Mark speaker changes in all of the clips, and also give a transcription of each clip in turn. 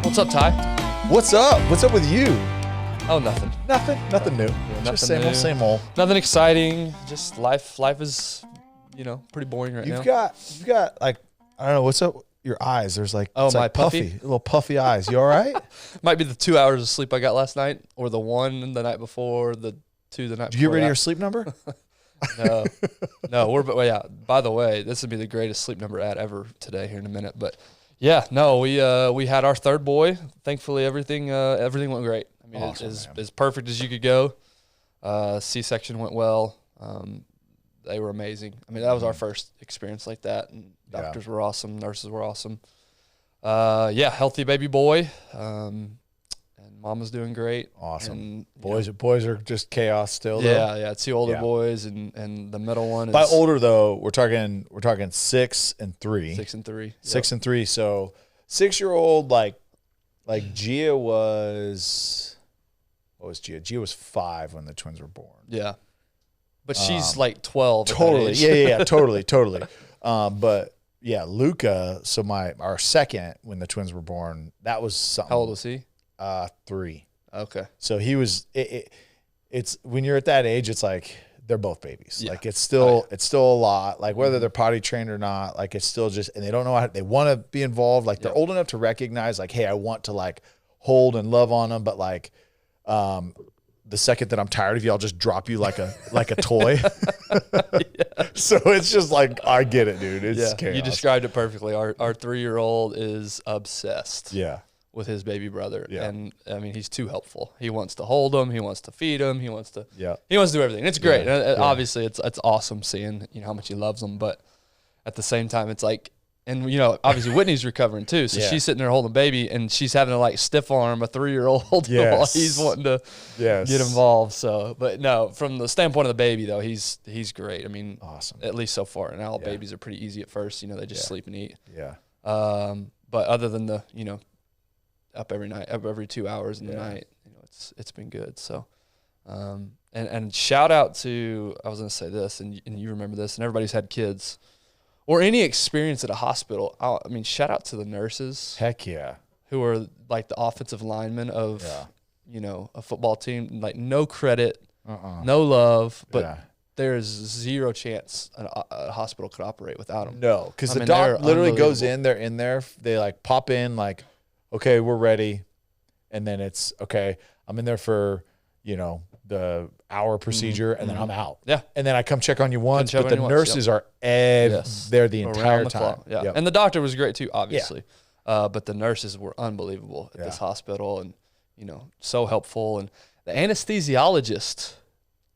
Speaker 1: What's up, Ty?
Speaker 2: What's up? What's up with you?
Speaker 1: Oh, nothing.
Speaker 2: Nothing new.
Speaker 1: nothing
Speaker 2: Just same
Speaker 1: new.
Speaker 2: old, same old.
Speaker 1: Nothing exciting. Just life. Life is, pretty boring right now.
Speaker 2: You've got like, I don't know, what's up with your eyes? There's like,
Speaker 1: Oh,
Speaker 2: it's
Speaker 1: my
Speaker 2: like
Speaker 1: puffy?
Speaker 2: little puffy eyes. You all right?
Speaker 1: Might be the 2 hours of sleep I got last night, or the 1 the night before, the 2 the night
Speaker 2: Did you
Speaker 1: before.
Speaker 2: get rid of your sleep number?
Speaker 1: No, well, yeah. By the way, this would be the greatest sleep number ad ever today here in a minute. But yeah, no, we had our third boy. Thankfully, everything went great. I mean,
Speaker 2: Awesome,
Speaker 1: it's
Speaker 2: man.
Speaker 1: as perfect as you could go. C-section went well. They were amazing. I mean, that was our first experience like that, and doctors were awesome, nurses were awesome. Healthy baby boy, and mama's doing great.
Speaker 2: Awesome.
Speaker 1: And,
Speaker 2: Boys are just chaos still. Though.
Speaker 1: Yeah, 2 older boys, and the middle one is
Speaker 2: By older though, we're talking 6 and 3.
Speaker 1: 6 and 3.
Speaker 2: 6 and 3. So 6-year-old, like Gia was, what was Gia? Gia was 5 when the twins were born.
Speaker 1: Yeah. But she's like 12. at that
Speaker 2: Totally.
Speaker 1: age.
Speaker 2: Yeah, totally. But yeah, Luca, so our second when the twins were born, that was something.
Speaker 1: How old was he?
Speaker 2: 3.
Speaker 1: Okay.
Speaker 2: So he was it's when you're at that age, it's like they're both babies.
Speaker 1: Yeah.
Speaker 2: Like it's still a lot. Like whether they're potty trained or not, like it's still just, and they don't know how they want to be involved. Like they're old enough to recognize like, hey, I want to like hold and love on them, but like the second that I'm tired of you, I'll just drop you like a toy. So it's just like, I get it, dude. It's chaos.
Speaker 1: You described it perfectly. Our 3-year-old is obsessed with his baby brother.
Speaker 2: Yeah.
Speaker 1: And I mean, he's too helpful. He wants to hold him, he wants to feed him, he wants to do everything. It's great. And obviously it's awesome seeing, how much he loves them, but at the same time it's like, and obviously Whitney's recovering too. So she's sitting there holding the baby and she's having to like stiff arm a 3-year-old while he's wanting to get involved. So, but no, from the standpoint of the baby though, he's great. I mean,
Speaker 2: awesome.
Speaker 1: At least so far. And all babies are pretty easy at first. They just sleep and eat.
Speaker 2: Yeah.
Speaker 1: But other than the, up every night, up every 2 hours in the night, it's been good. So, and shout out to, I was going to say this, and you remember this, and everybody's had kids or any experience at a hospital. I mean, shout out to the nurses.
Speaker 2: Heck yeah.
Speaker 1: Who are like the offensive linemen of, a football team. Like no credit, no love, but there's zero chance a hospital could operate without them.
Speaker 2: No, because the doc literally goes in, they're in there, they like pop in like, okay, we're ready. And then it's, okay, I'm in there for, the hour procedure, and then I'm out.
Speaker 1: Yeah.
Speaker 2: And then I come check on you once, but the nurses are there the entire time.
Speaker 1: Yeah. Yep. And the doctor was great too, obviously. Yeah. But the nurses were unbelievable at this hospital and, so helpful. And the anesthesiologist,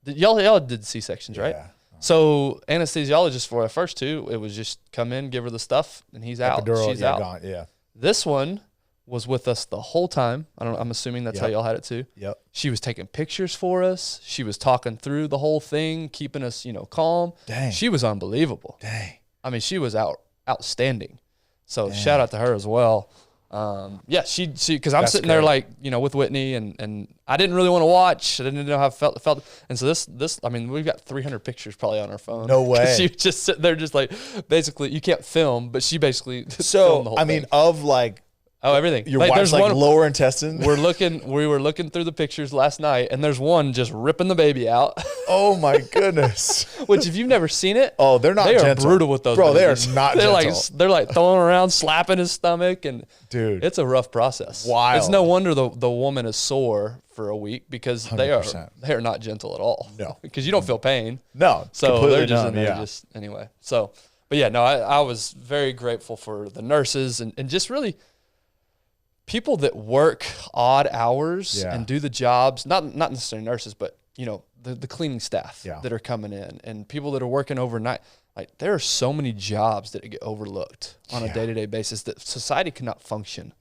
Speaker 1: y'all did C-sections, right?
Speaker 2: Yeah.
Speaker 1: So anesthesiologist for the first 2, it was just come in, give her the stuff, and he's out.
Speaker 2: Epidural,
Speaker 1: She's out.
Speaker 2: Gone. Yeah.
Speaker 1: This one was with us the whole time. I'm assuming that's how y'all had it too.
Speaker 2: Yep.
Speaker 1: She was taking pictures for us. She was talking through the whole thing, keeping us, calm.
Speaker 2: Dang.
Speaker 1: She was unbelievable.
Speaker 2: Dang.
Speaker 1: I mean, she was outstanding. So shout out to her as well. She because I'm sitting there like, with Whitney and I didn't really want to watch. I didn't know how it felt. And so this, I mean, we've got 300 pictures probably on our phone.
Speaker 2: No way.
Speaker 1: She just sitting there just like, basically you can't film, but she basically filmed the
Speaker 2: So,
Speaker 1: whole
Speaker 2: I
Speaker 1: thing.
Speaker 2: mean, of like,
Speaker 1: everything.
Speaker 2: your wife's like lower intestine.
Speaker 1: We were looking through the pictures last night, and there's one just ripping the baby out.
Speaker 2: Oh my goodness.
Speaker 1: Which, if you've never seen it,
Speaker 2: they're not gentle.
Speaker 1: They are brutal with those
Speaker 2: Bro,
Speaker 1: babies.
Speaker 2: they are not
Speaker 1: they're
Speaker 2: gentle.
Speaker 1: they're like throwing around, slapping his stomach, and
Speaker 2: dude,
Speaker 1: it's a rough process.
Speaker 2: Wild.
Speaker 1: It's no wonder the woman is sore for a week because
Speaker 2: 100%.
Speaker 1: they are not gentle at all.
Speaker 2: No.
Speaker 1: Because you don't feel pain.
Speaker 2: No.
Speaker 1: So they're just
Speaker 2: numb,
Speaker 1: in there just anyway. So, but yeah, no, I was very grateful for the nurses and just really people that work odd hours and do the jobs, not necessarily nurses, but the cleaning staff that are coming in and people that are working overnight. Like there are so many jobs that get overlooked on a day-to-day basis that society cannot function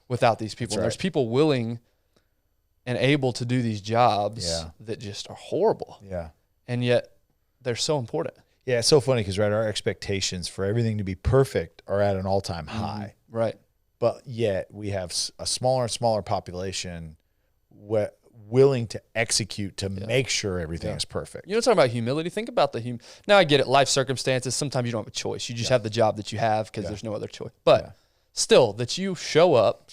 Speaker 1: without these people.
Speaker 2: Right.
Speaker 1: And there's people willing and able to do these jobs that just are horrible.
Speaker 2: Yeah.
Speaker 1: And yet they're so important.
Speaker 2: Yeah, it's so funny because our expectations for everything to be perfect are at an all-time high.
Speaker 1: Right.
Speaker 2: But yet we have a smaller and smaller population willing to execute to make sure everything is perfect.
Speaker 1: Talking about humility. Think about now I get it, life circumstances. Sometimes you don't have a choice. You just have the job that you have because there's no other choice. But still, that you show up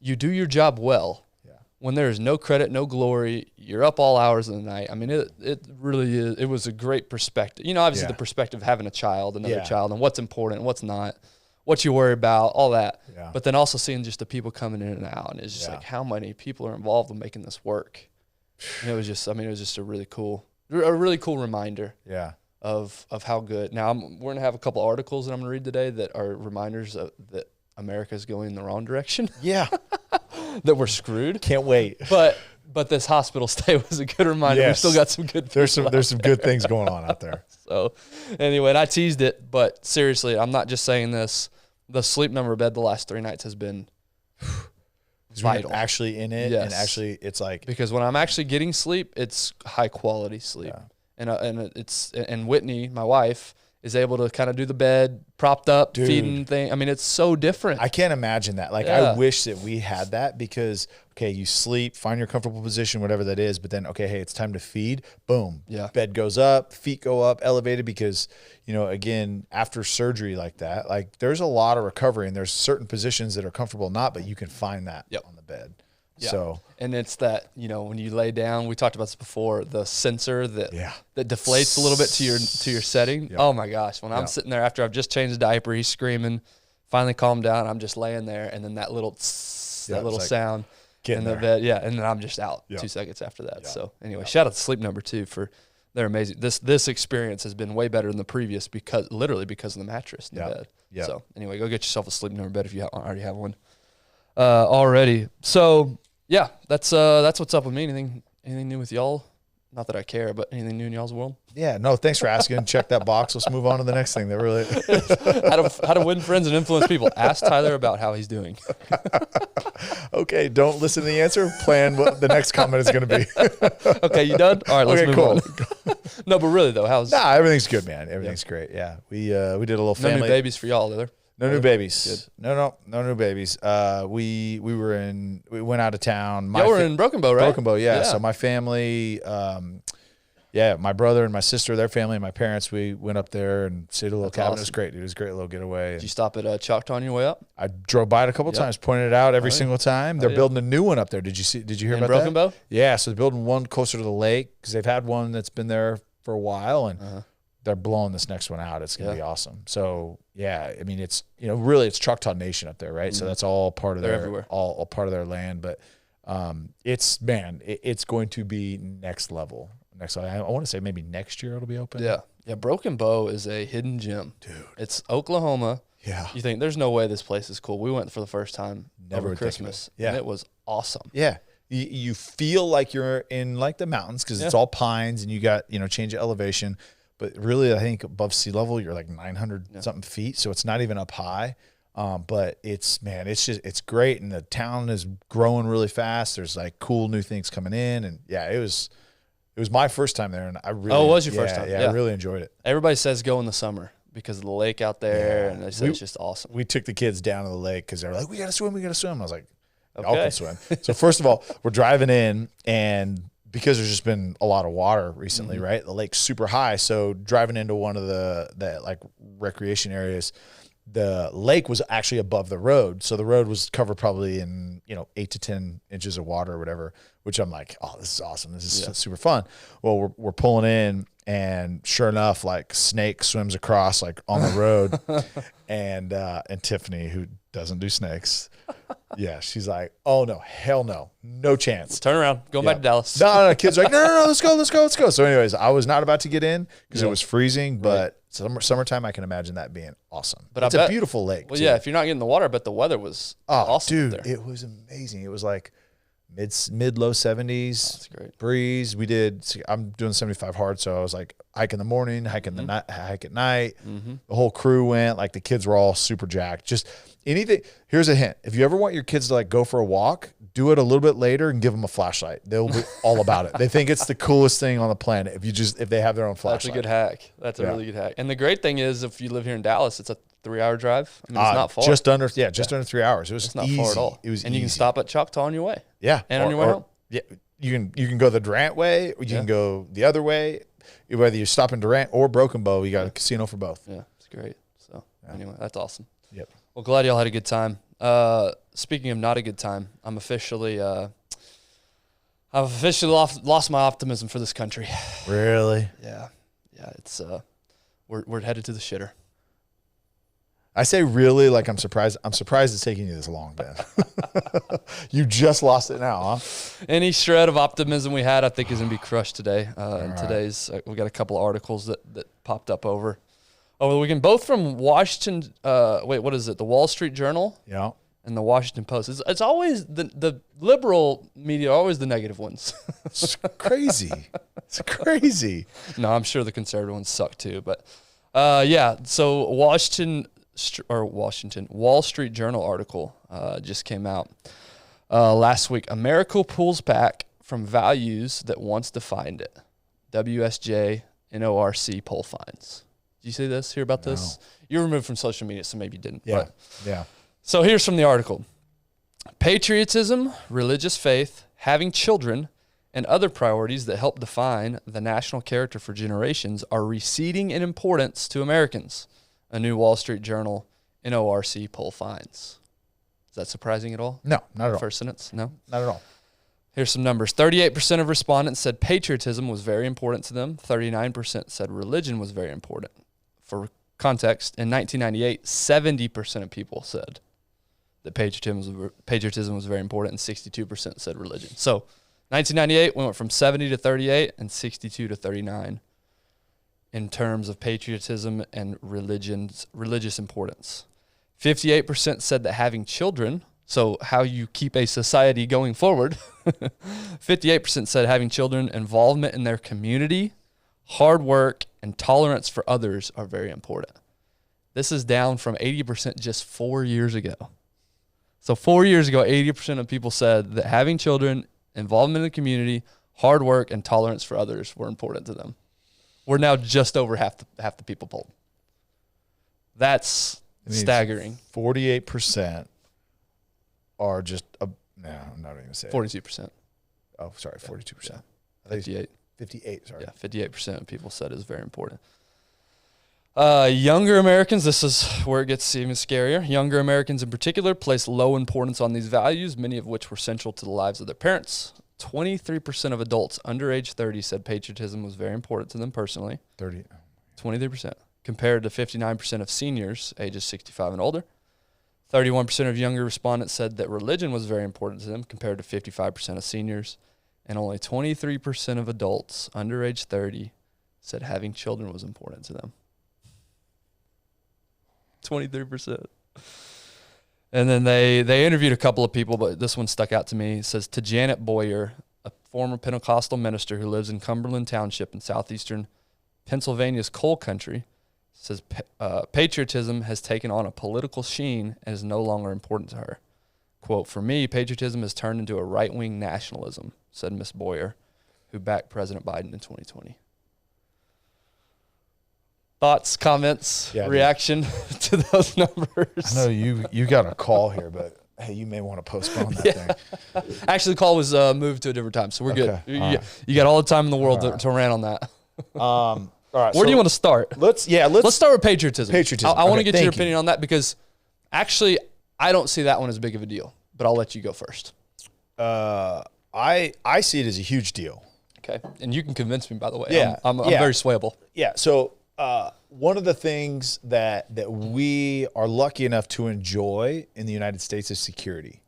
Speaker 1: you do your job well. When there is no credit, no glory, you're up all hours of the night. I mean, it really is. It was a great perspective. You know, obviously the perspective of having a child, another child, and what's important and what's not, what you worry about, all that. Yeah. But then also seeing just the people coming in and out, and it's just like how many people are involved in making this work. And it was just, I mean, it was just a really cool reminder. Yeah. Of how good. Now we're gonna have a couple articles that I'm gonna read today that are reminders that America's going in the wrong direction. Yeah. That we're screwed.
Speaker 2: Can't wait.
Speaker 1: But this hospital stay was a good reminder. Yes. We still got some good
Speaker 2: things. There's some good things going on out there.
Speaker 1: So anyway, and I teased it, but seriously, I'm not just saying this. The sleep number bed the last 3 nights has been vital.
Speaker 2: Actually in it, and actually it's like,
Speaker 1: because when I'm actually getting sleep, it's high quality sleep. Yeah. And Whitney, my wife, is able to kind of do the bed propped up, feeding thing. I mean, it's so different.
Speaker 2: I can't imagine that. Like, I wish that we had that, because, okay, you sleep, find your comfortable position, whatever that is, but then, okay, hey, it's time to feed. Boom. Yeah. Bed goes up, feet go up, elevated, because, you know, again, after surgery like that, like, there's a lot of recovery, and there's certain positions that are comfortable or not, but you can find that on the bed. Yeah. So,
Speaker 1: and it's that, you know, when you lay down, we talked about this before, the sensor that deflates a little bit to your setting. Yep. Oh my gosh. When I'm sitting there after I've just changed the diaper, he's screaming, finally calmed down. I'm just laying there, and then that little sound in the bed. Yeah. And then I'm just out 2 seconds after that. So anyway, shout out to Sleep Number 2 for they're amazing. This experience has been way better than the previous because of the mattress in the bed. Yeah. So anyway, go get yourself a Sleep Number bed if you already have one already. So yeah, that's what's up with me. Anything new with y'all? Not that I care, but anything new in y'all's world?
Speaker 2: Yeah, no, thanks for asking. Check that box. Let's move on to the next thing that really
Speaker 1: how to win friends and influence people. Ask Tyler about how he's doing.
Speaker 2: Okay, don't listen to the answer. Plan what the next comment is going to be.
Speaker 1: Okay, you done? All right, let's move on. No, but really though,
Speaker 2: everything's good, man. Everything's great. Yeah, we did a little family.
Speaker 1: No new babies for y'all, either.
Speaker 2: No new babies. Good. No new babies. We went out of town.
Speaker 1: Y'all were in Broken Bow, right?
Speaker 2: Broken Bow, yeah. So my family, my brother and my sister, their family, and my parents, we went up there and stayed at a little cabin. Awesome. It was great, dude. It was a great little getaway.
Speaker 1: Did you stop at Choctaw on your way up?
Speaker 2: I drove by it a couple times, pointed it out every single time. They're building a new one up there. Did you hear about
Speaker 1: Broken
Speaker 2: that?
Speaker 1: Bow?
Speaker 2: Yeah, so they're building one closer to the lake because they've had one that's been there for a while, and they're blowing this next one out. It's going to be awesome. So yeah, I mean, it's, you know, really it's Choctaw Nation up there, right? Mm-hmm. So that's all part of all part of their land. But it's going to be next level. I want to say maybe next year it'll be open.
Speaker 1: Yeah. Yeah. Broken Bow is a hidden gem. Dude. It's Oklahoma. Yeah. You think there's no way this place is cool. We went for the first time over Christmas. Yeah. And it was awesome.
Speaker 2: Yeah. You feel like you're in like the mountains because it's all pines and you got, you know, change of elevation. But really, I think above sea level, you're like 900 something feet. So it's not even up high. But it's great. And the town is growing really fast. There's like cool new things coming in. And yeah, it was my first time there. And I really,
Speaker 1: it was your first time.
Speaker 2: Yeah, I really enjoyed it.
Speaker 1: Everybody says go in the summer because of the lake out there. And it's just awesome.
Speaker 2: We took the kids down to the lake because they were like, we got to swim. I was like, y'all can swim. So first of all, we're driving in, and because there's just been a lot of water recently, right? The lake's super high. So driving into one of the like recreation areas, the lake was actually above the road. So the road was covered probably in, 8 to 10 inches of water or whatever, which I'm like, oh, this is awesome. This is super fun. Well, we're pulling in, and sure enough, like snake swims across like on the road. and Tiffany, who doesn't do snakes, she's like, oh no, hell no, no chance.
Speaker 1: Turn around, go back to Dallas.
Speaker 2: No, kids are like, no, let's go. So anyways, I was not about to get in because it was freezing, but summertime, I can imagine that being awesome. But it's a beautiful lake.
Speaker 1: Well, if you're not getting the water, but the weather was awesome.
Speaker 2: Dude, it was amazing. It was like mid low 70s. That's great. Breeze. I'm doing 75 hard, so I was like hike in the morning, hike in the night, hike at night. Mm-hmm. The whole crew went. Like the kids were all super jacked. Just anything. Here's a hint: if you ever want your kids to like go for a walk, do it a little bit later and give them a flashlight. They'll be all about it. They think it's the coolest thing on the planet if they have their own flashlight.
Speaker 1: That's a good hack. That's a really good hack. And the great thing is, if you live here in Dallas, it's a 3-hour drive. I mean, it's not far.
Speaker 2: Just under 3 hours. It's
Speaker 1: not
Speaker 2: easy.
Speaker 1: Far at all.
Speaker 2: It was
Speaker 1: and
Speaker 2: easy.
Speaker 1: You can stop at Choctaw on your way.
Speaker 2: Yeah.
Speaker 1: And on your way home.
Speaker 2: Yeah. You can go the Durant way, or you can go the other way. Whether you stop in Durant or Broken Bow, you got a casino for both.
Speaker 1: Yeah, it's great. So anyway, that's awesome.
Speaker 2: Yep.
Speaker 1: Well, glad y'all had a good time. speaking of not a good time, I've officially lost my optimism for this country.
Speaker 2: Really?
Speaker 1: Yeah. It's we're headed to the shitter.
Speaker 2: I say really, like I'm surprised it's taking you this long, Ben. You just lost it now, huh?
Speaker 1: Any shred of optimism we had, I think, is going to be crushed today. And
Speaker 2: right.
Speaker 1: today's, we got a couple of articles that popped up over the weekend, both from Washington. What is it? The Wall Street Journal.
Speaker 2: Yeah.
Speaker 1: And the Washington Post. It's always the liberal media, are always the negative ones.
Speaker 2: It's crazy. It's crazy.
Speaker 1: No, I'm sure the conservative ones suck too. But so Wall Street Journal article just came out last week. America pulls back from values that once defined it. WSJ NORC poll finds. Did you see this? Hear about this? You're removed from social media, so maybe you didn't.
Speaker 2: Yeah.
Speaker 1: But.
Speaker 2: Yeah.
Speaker 1: So here's from the article. Patriotism, religious faith, having children, and other priorities that help define the national character for generations are receding in importance to Americans, a new Wall Street Journal NORC poll finds. Is that surprising at all?
Speaker 2: No, not at all.
Speaker 1: First sentence? No?
Speaker 2: Not at all.
Speaker 1: Here's some numbers. 38% of respondents said patriotism was very important to them. 39% said religion was very important. For context, in 1998, 70% of people said that patriotism was very important, and 62% said religion. So 1998, we went from 70 to 38 and 62 to 39 in terms of patriotism and religious importance. 58% said that having children, so how you keep a society going forward, 58% said having children, involvement in their community, hard work, and tolerance for others are very important. This is down from 80% just 4 years ago. So 4 years ago, 80% of people said that having children, involvement in the community, hard work, and tolerance for others were important to them. We're now just over half the people polled. That's staggering.
Speaker 2: 48% are just no, I'm not even gonna say
Speaker 1: 42%.
Speaker 2: Oh, sorry, 42%.
Speaker 1: Yeah. 58.
Speaker 2: 58. Sorry.
Speaker 1: Yeah, 58% of people said it was very important. Younger Americans, this is where it gets even scarier. Younger Americans in particular place low importance on these values, many of which were central to the lives of their parents. 23% of adults under age 30 said patriotism was very important to them personally. 23%, compared to 59% of seniors ages 65 and older. 31% of younger respondents said that religion was very important to them, compared to 55% of seniors. And only 23% of adults under age 30 said having children was important to them. 23%. And then they interviewed a couple of people, but this one stuck out to me. It says, to Janet Boyer, a former Pentecostal minister who lives in Cumberland Township in southeastern Pennsylvania's coal country, says patriotism has taken on a political sheen and is no longer important to her. Quote, for me, patriotism has turned into a right-wing nationalism, said Miss Boyer, who backed President Biden in 2020. Thoughts, comments, reaction to those numbers?
Speaker 2: I know you got a call here, but hey, you may want to postpone that thing.
Speaker 1: Actually, the call was moved to a different time, so we're good. You got all the time in the world to rant on that.
Speaker 2: All right.
Speaker 1: Where do you want to start?
Speaker 2: Let's
Speaker 1: start with patriotism.
Speaker 2: I
Speaker 1: want to get your opinion on that, because actually I don't see that one as big of a deal, but I'll let you go first.
Speaker 2: I see it as a huge deal.
Speaker 1: Okay, and you can convince me, by the way.
Speaker 2: Yeah,
Speaker 1: I'm very swayable.
Speaker 2: Yeah. So one of the things that we are lucky enough to enjoy in the United States is security.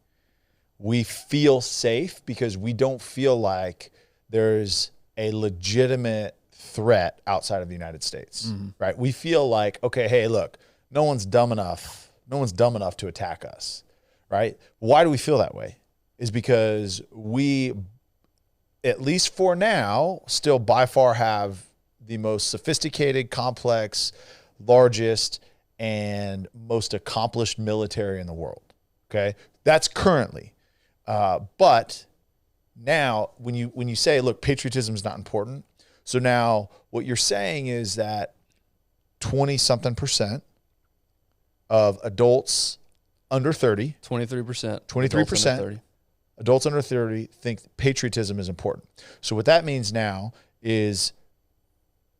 Speaker 2: We feel safe because we don't feel like there's a legitimate threat outside of the United States, right? We feel like, okay, hey, look, no one's dumb enough to attack us, right? Why do we feel that way? Is because we, at least for now, still by far have the most sophisticated, complex, largest, and most accomplished military in the world. Okay, that's currently. But now, when you say, look, patriotism is not important, so now what you're saying is that 20-something% of adults under 30, 23%, adults under 30 think patriotism is important. So what that means now is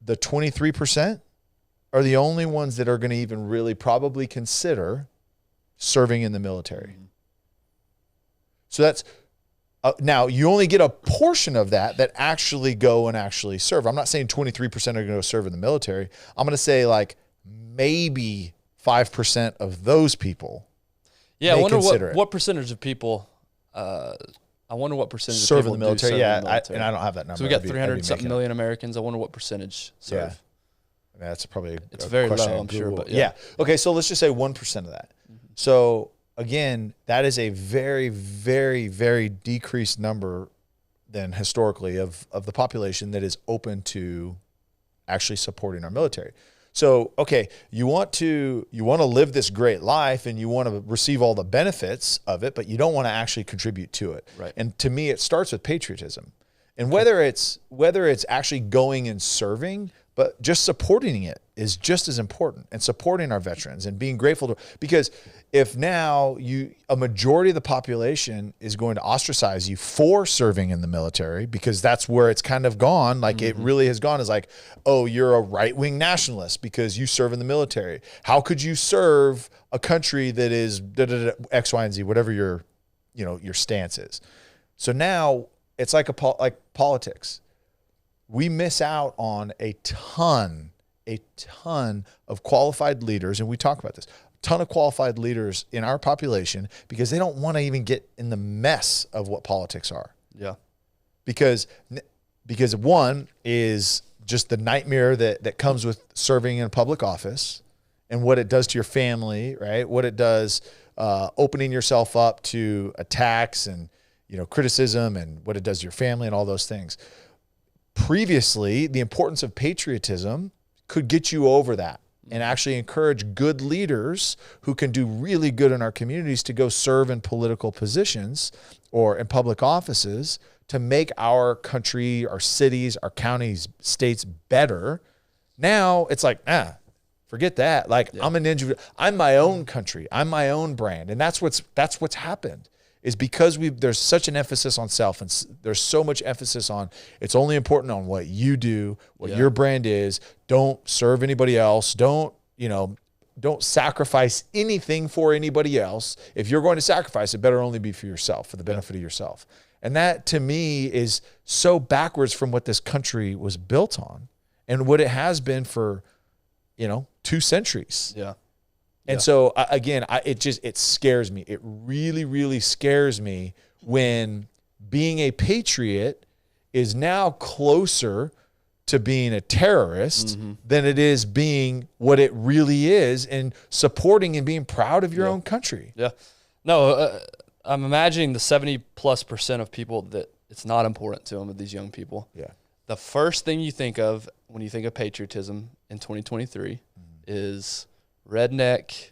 Speaker 2: the 23% are the only ones that are going to even really probably consider serving in the military. So that's, now you only get a portion of that actually go and actually serve. I'm not saying 23% are going to go serve in the military. I'm going to say like maybe 5% of those people.
Speaker 1: Yeah, I wonder what percentage of people. I wonder what percentage
Speaker 2: serve
Speaker 1: of people
Speaker 2: in the military.
Speaker 1: Yeah, in the military.
Speaker 2: And I don't have that number.
Speaker 1: So we got 300-something million Americans. I wonder what percentage serve.
Speaker 2: Yeah. I mean, that's probably
Speaker 1: it's very low, I'm sure. But
Speaker 2: yeah. Okay, so let's just say 1% of that. Mm-hmm. So again, that is a very, very, very decreased number than historically of the population that is open to actually supporting our military. So, okay, you want to live this great life and you want to receive all the benefits of it, but you don't want to actually contribute to it.
Speaker 1: Right.
Speaker 2: And to me, it starts with patriotism. And whether it's actually going and serving, but just supporting it is just as important, and supporting our veterans and being grateful to, because if now a majority of the population is going to ostracize you for serving in the military, because that's where it's kind of gone, like it really has gone, is like, oh, you're a right-wing nationalist because you serve in the military. How could you serve a country that is X, Y, and Z, whatever your stance is? So now it's like politics. We miss out on a ton of qualified leaders, and we talk about this, a ton of qualified leaders in our population, because they don't want to even get in the mess of what politics are.
Speaker 1: Yeah.
Speaker 2: Because one is just the nightmare that comes with serving in a public office and what it does to your family, right? What it does, opening yourself up to attacks and, criticism, and what it does to your family and all those things. Previously, the importance of patriotism could get you over that and actually encourage good leaders who can do really good in our communities to go serve in political positions or in public offices to make our country, our cities, our counties, states better. Now it's like, forget that. Like, yeah. I'm an individual. I'm my own country. I'm my own brand. And that's what's happened. Is because there's such an emphasis on self, and there's so much emphasis on it's only important on what you do, what your brand is. Don't serve anybody else. Don't sacrifice anything for anybody else. If you're going to sacrifice, it better only be for yourself, for the benefit of yourself. And that, to me, is so backwards from what this country was built on and what it has been for, 2 centuries.
Speaker 1: Yeah.
Speaker 2: And so again, it scares me. It really, really scares me when being a patriot is now closer to being a terrorist than it is being what it really is, and supporting and being proud of your own country.
Speaker 1: Yeah. No, I'm imagining the 70+% of people that it's not important to them, of these young people.
Speaker 2: Yeah.
Speaker 1: The first thing you think of when you think of patriotism in 2023 is redneck,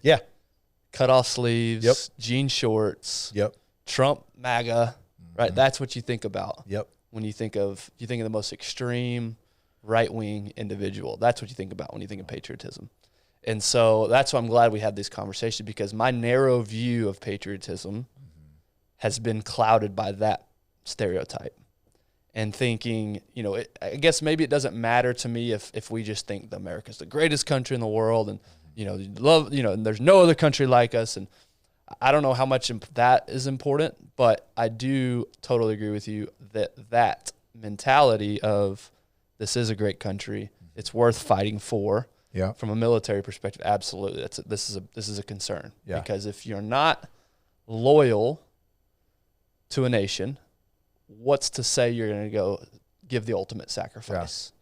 Speaker 1: cut off sleeves, jean shorts, Trump MAGA, right? That's what you think about. When you think of the most extreme right-wing individual. That's what you think about when you think of patriotism. And so that's why I'm glad we had this conversation, because my narrow view of patriotism has been clouded by that stereotype. And thinking, I guess maybe it doesn't matter to me if we just think that America's the greatest country in the world, and and there's no other country like us. And I don't know how much that is important, but I do totally agree with you that mentality of this is a great country, it's worth fighting for.
Speaker 2: Yeah.
Speaker 1: From a military perspective, absolutely. This is a concern.
Speaker 2: Yeah.
Speaker 1: Because if you're not loyal to a nation, what's to say you're going to go give the ultimate sacrifice?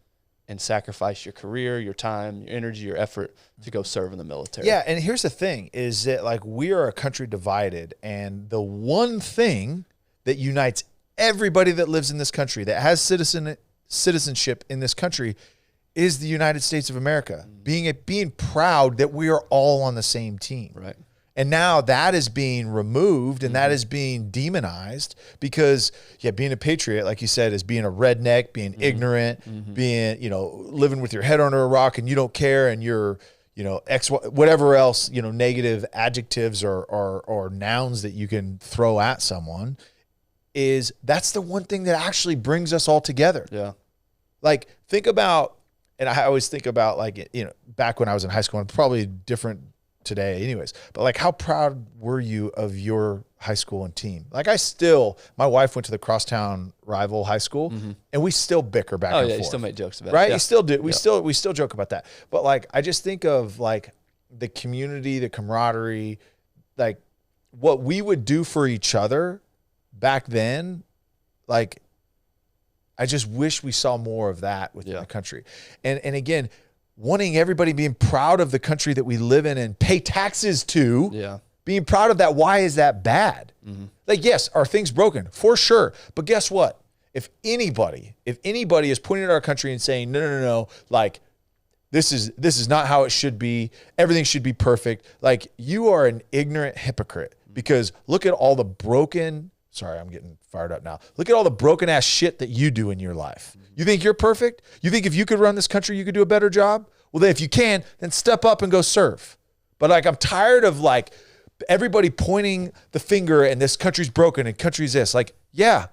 Speaker 1: And sacrifice your career, your time, your energy, your effort to go serve in the military.
Speaker 2: Yeah, and here's the thing, is that like we are a country divided, and the one thing that unites everybody that lives in this country, that has citizenship in this country, is the United States of America. Being proud that we are all on the same team.
Speaker 1: Right.
Speaker 2: And now that is being removed, and that is being demonized, because being a patriot, like you said, is being a redneck, being ignorant, being, living with your head under a rock and you don't care, and you're, whatever else, negative adjectives or nouns that you can throw at someone. That's the one thing that actually brings us all together.
Speaker 1: Yeah.
Speaker 2: Like, think about, and I always think about, like, back when I was in high school, and probably different today anyways. But like, how proud were you of your high school and team? Like my wife went to the crosstown rival high school and we still bicker back and forth.
Speaker 1: You still make jokes about it.
Speaker 2: Right?
Speaker 1: Yeah.
Speaker 2: You still do. We still joke about that. But like, I just think of like the community, the camaraderie, like what we would do for each other back then. Like, I just wish we saw more of that within the country. And again, wanting everybody being proud of the country that we live in and pay taxes to.
Speaker 1: Yeah.
Speaker 2: Being proud of that. Why is that bad? Like, yes, are things broken? For sure. But guess what? If anybody is pointing at our country and saying, no, like, this is not how it should be. Everything should be perfect. Like, you are an ignorant hypocrite, because look at all the broken, sorry, I'm getting fired up now. Look at all the broken ass shit that you do in your life. You think you're perfect? You think if you could run this country, you could do a better job? Well, then if you can, then step up and go serve. But like, I'm tired of like everybody pointing the finger and this country's broken and country's this. Like, yeah,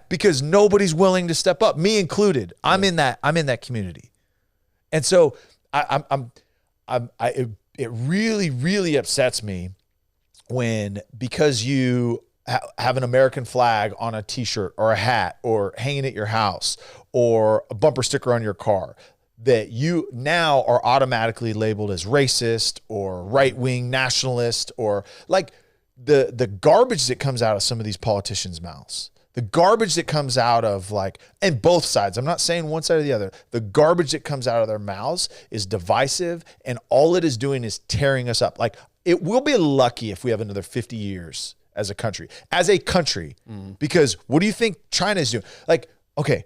Speaker 2: because nobody's willing to step up, me included. I'm in that community. And so it really, really upsets me when, because you have an American flag on a t-shirt or a hat or hanging at your house or a bumper sticker on your car, that you now are automatically labeled as racist or right-wing nationalist, or like the garbage that comes out of some of these politicians' mouths. The garbage that comes out of, like, and both sides, I'm not saying one side or the other, the garbage that comes out of their mouths is divisive, and all it is doing is tearing us up. Like, it will be lucky if we have another 50 years as a country, because what do you think China is doing? Like, okay,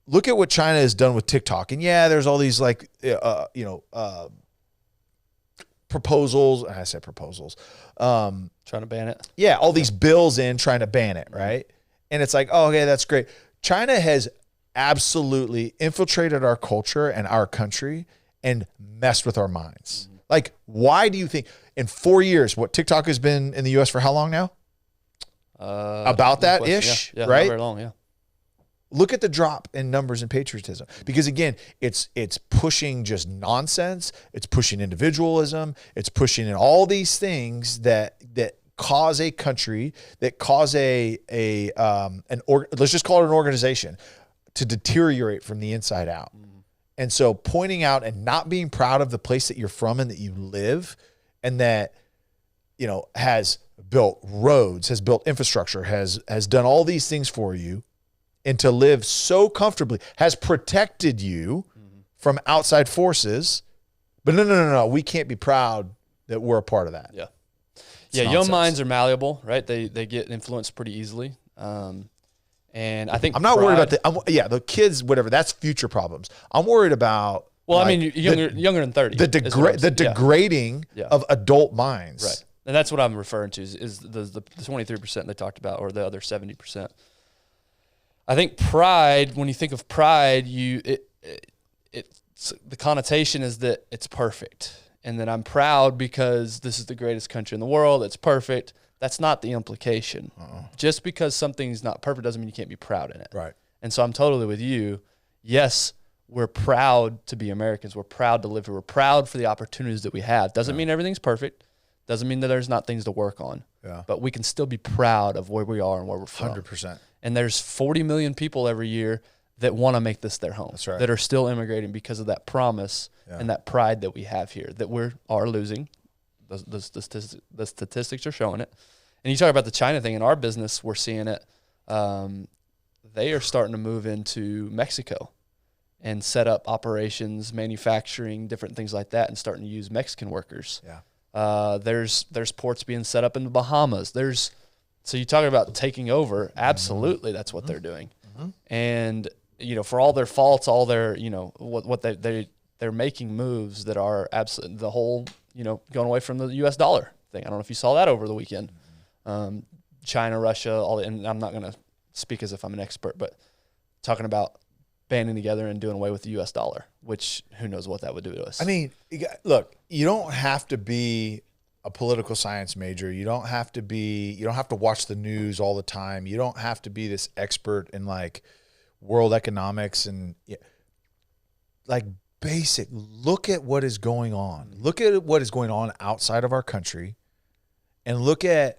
Speaker 2: look at what China has done with TikTok. And yeah, there's all these like, proposals. I said proposals.
Speaker 1: Trying to ban it.
Speaker 2: Yeah. All these bills in trying to ban it. Right. And it's like, oh, okay, that's great. China has absolutely infiltrated our culture and our country and messed with our minds. Like, why do you think in 4 years, what TikTok has been in the US for how long now? About that ish,
Speaker 1: yeah,
Speaker 2: right?
Speaker 1: Not very long, yeah.
Speaker 2: Look at the drop in numbers and patriotism, because again, it's pushing just nonsense. It's pushing individualism. It's pushing in all these things that cause a country, that cause let's just call it an organization, to deteriorate from the inside out. And so pointing out and not being proud of the place that you're from and that you live, and that, has built roads, has built infrastructure, has done all these things for you, and to live so comfortably, has protected you from outside forces. But no, we can't be proud that we're a part of that.
Speaker 1: Yeah. Young minds are malleable, right? They get influenced pretty easily. And I think
Speaker 2: I'm not worried about the kids, whatever, that's future problems. I'm worried about,
Speaker 1: well, like, I mean, younger than 30.
Speaker 2: The degrading of adult minds.
Speaker 1: Right. And that's what I'm referring to is the 23% they talked about, or the other 70%. I think pride, when you think of pride, it's the connotation is that it's perfect. And that I'm proud because this is the greatest country in the world. It's perfect. That's not the implication. Just because something's not perfect doesn't mean you can't be proud in it.
Speaker 2: Right.
Speaker 1: And so I'm totally with you. Yes, we're proud to be Americans. We're proud to live here. We're proud for the opportunities that we have. Doesn't mean everything's perfect. Doesn't mean that there's not things to work on.
Speaker 2: Yeah.
Speaker 1: But we can still be proud of where we are and where we're from.
Speaker 2: 100%.
Speaker 1: And there's 40 million people every year that want to make this their home.
Speaker 2: That's right.
Speaker 1: That are still immigrating because of that promise and that pride that we have here, that we are losing. The statistics are showing it. And you talk about the China thing. In our business, we're seeing it. They are starting to move into Mexico and set up operations, manufacturing, different things like that, and starting to use Mexican workers.
Speaker 2: Yeah.
Speaker 1: There's ports being set up in the Bahamas. So you talk about taking over. Absolutely, that's what they're doing. And for all their faults, all their what they're making moves that are absolutely the whole going away from the U.S. dollar thing. I don't know if you saw that over the weekend. China, Russia, and I'm not going to speak as if I'm an expert, but talking about banding together and doing away with the U.S. dollar, which who knows what that would do to us.
Speaker 2: I mean, look, you don't have to be a political science major. You don't have to watch the news all the time. You don't have to be this expert in like world economics and like basic. Look at what is going on. Look at what is going on outside of our country, and look at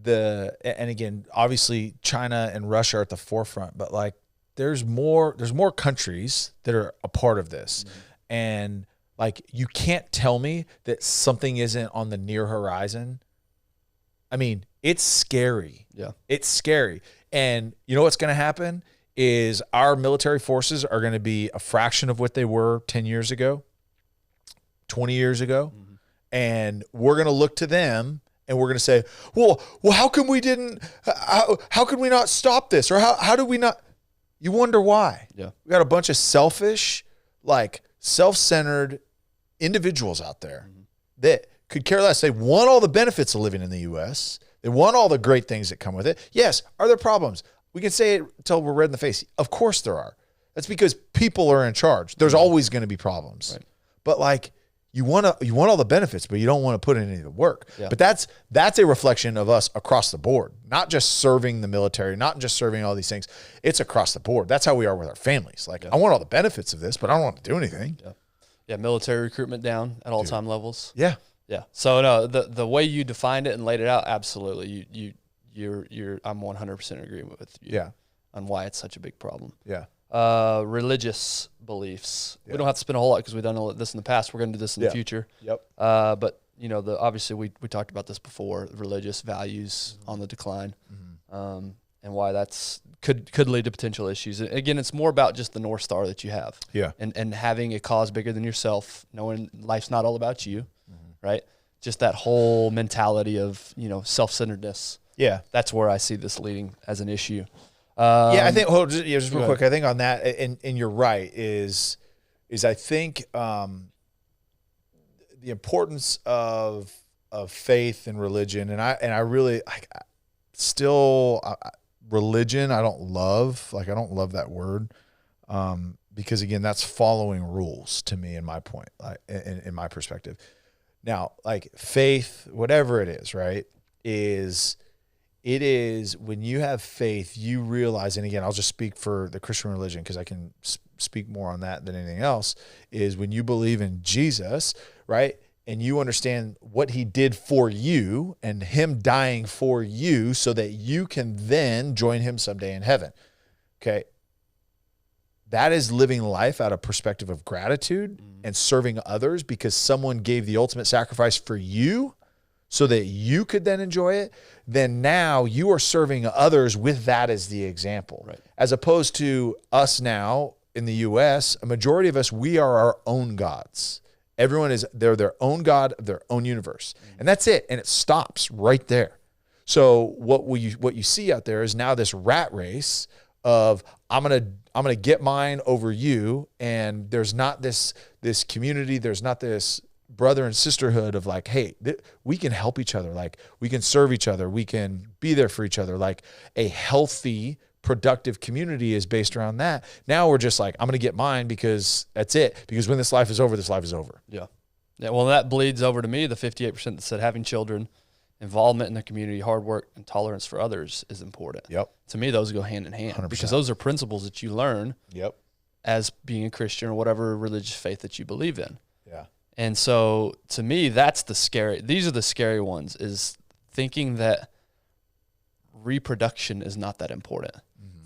Speaker 2: and again, obviously China and Russia are at the forefront, but like there's more countries that are a part of this. And like, you can't tell me that something isn't on the near horizon. I mean, it's scary.
Speaker 1: Yeah.
Speaker 2: It's scary. And you know what's going to happen is our military forces are going to be a fraction of what they were 10 years ago, 20 years ago. And we're going to look to them and we're going to say, well, how come we didn't, how could we not stop this? Or how do we not? You wonder why.
Speaker 1: Yeah.
Speaker 2: We got a bunch of selfish, like self-centered individuals out there that could care less. They want all the benefits of living in the U.S. They want all the great things that come with it. Yes. Are there problems? We can say it until we're red in the face. Of course there are. That's because people are in charge. There's always going to be problems. Right. But like, you want all the benefits, but you don't want to put in any of the work. Yeah. But that's a reflection of us across the board, not just serving the military, not just serving all these things. It's across the board. That's how we are with our families. Like, I want all the benefits of this, but I don't want to do anything.
Speaker 1: Yeah. Military recruitment down at all time levels.
Speaker 2: Yeah.
Speaker 1: Yeah. So no, the way you defined it and laid it out, absolutely. I'm 100% in agreement with you.
Speaker 2: Yeah.
Speaker 1: On why it's such a big problem.
Speaker 2: Yeah.
Speaker 1: Religious beliefs. We don't have to spend a whole lot because we've done this in the past. We're going to do this in the future.
Speaker 2: Yep.
Speaker 1: But you know, obviously we talked about this before. Religious values on the decline, and why that's could lead to potential issues. Again, it's more about just the North Star that you have.
Speaker 2: Yeah.
Speaker 1: And having a cause bigger than yourself, knowing life's not all about you, right? Just that whole mentality of, self-centeredness.
Speaker 2: Yeah.
Speaker 1: That's where I see this leading as an issue.
Speaker 2: I think, just real quick, I think on that, and you're right, is I think the importance of faith and religion, and I really religion I don't love that word, because again, that's following rules to me in my point, in my perspective. Now, like faith, whatever it is, right, it is when you have faith, you realize, and again, I'll just speak for the Christian religion because I can speak more on that than anything else, is when you believe in Jesus, right, and you understand what he did for you and him dying for you so that you can then join him someday in heaven, okay? That is living life out of perspective of gratitude and serving others because someone gave the ultimate sacrifice for you so that you could then enjoy it. Then now you are serving others with that as the example. Right. As opposed to us now in the U.S., a majority of us, we are our own gods. They're their own God of their own universe. And that's it. And it stops right there. So what you see out there is now this rat race of I'm gonna get mine over you, and there's not this community, there's not this brother and sisterhood of like, hey, we can help each other, like we can serve each other, we can be there for each other. Like a healthy, productive community is based around that. Now we're just like, I'm gonna get mine because that's it. Because when this life is over, this life is over.
Speaker 1: Yeah. Well, that bleeds over to me. The 58% that said having children, involvement in the community, hard work, and tolerance for others is important.
Speaker 2: Yep.
Speaker 1: To me, those go hand in hand
Speaker 2: 100%.
Speaker 1: Because those are principles that you learn.
Speaker 2: Yep.
Speaker 1: As being a Christian or whatever religious faith that you believe in.
Speaker 2: Yeah.
Speaker 1: And so to me, these are the scary ones, is thinking that reproduction is not that important.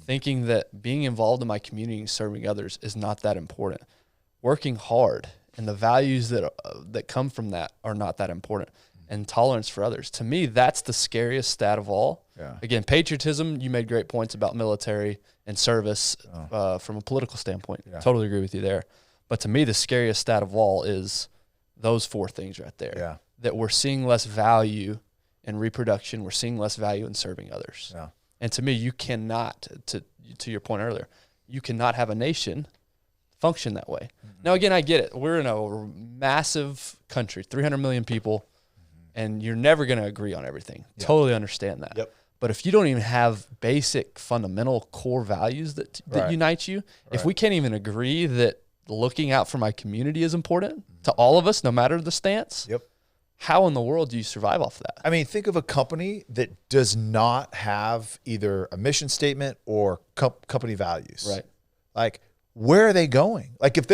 Speaker 1: Thinking that being involved in my community and serving others is not that important. Working hard and the values that come from that are not that important. And tolerance for others. To me, that's the scariest stat of all.
Speaker 2: Yeah.
Speaker 1: Again, patriotism, you made great points about military and service from a political standpoint. Yeah. Totally agree with you there. But to me, the scariest stat of all is those four things right there.
Speaker 2: Yeah.
Speaker 1: That we're seeing less value in reproduction. We're seeing less value in serving others.
Speaker 2: Yeah.
Speaker 1: And to me, you cannot, to your point earlier, you cannot have a nation function that way. Now, again, I get it. We're in a massive country, 300 million people. And you're never going to agree on everything. Yep. Totally understand that.
Speaker 2: Yep.
Speaker 1: But if you don't even have basic, fundamental core values that unite you, if we can't even agree that looking out for my community is important to all of us, no matter the stance, how in the world do you survive off that?
Speaker 2: I mean, think of a company that does not have either a mission statement or company values.
Speaker 1: Right.
Speaker 2: Like, where are they going? Like if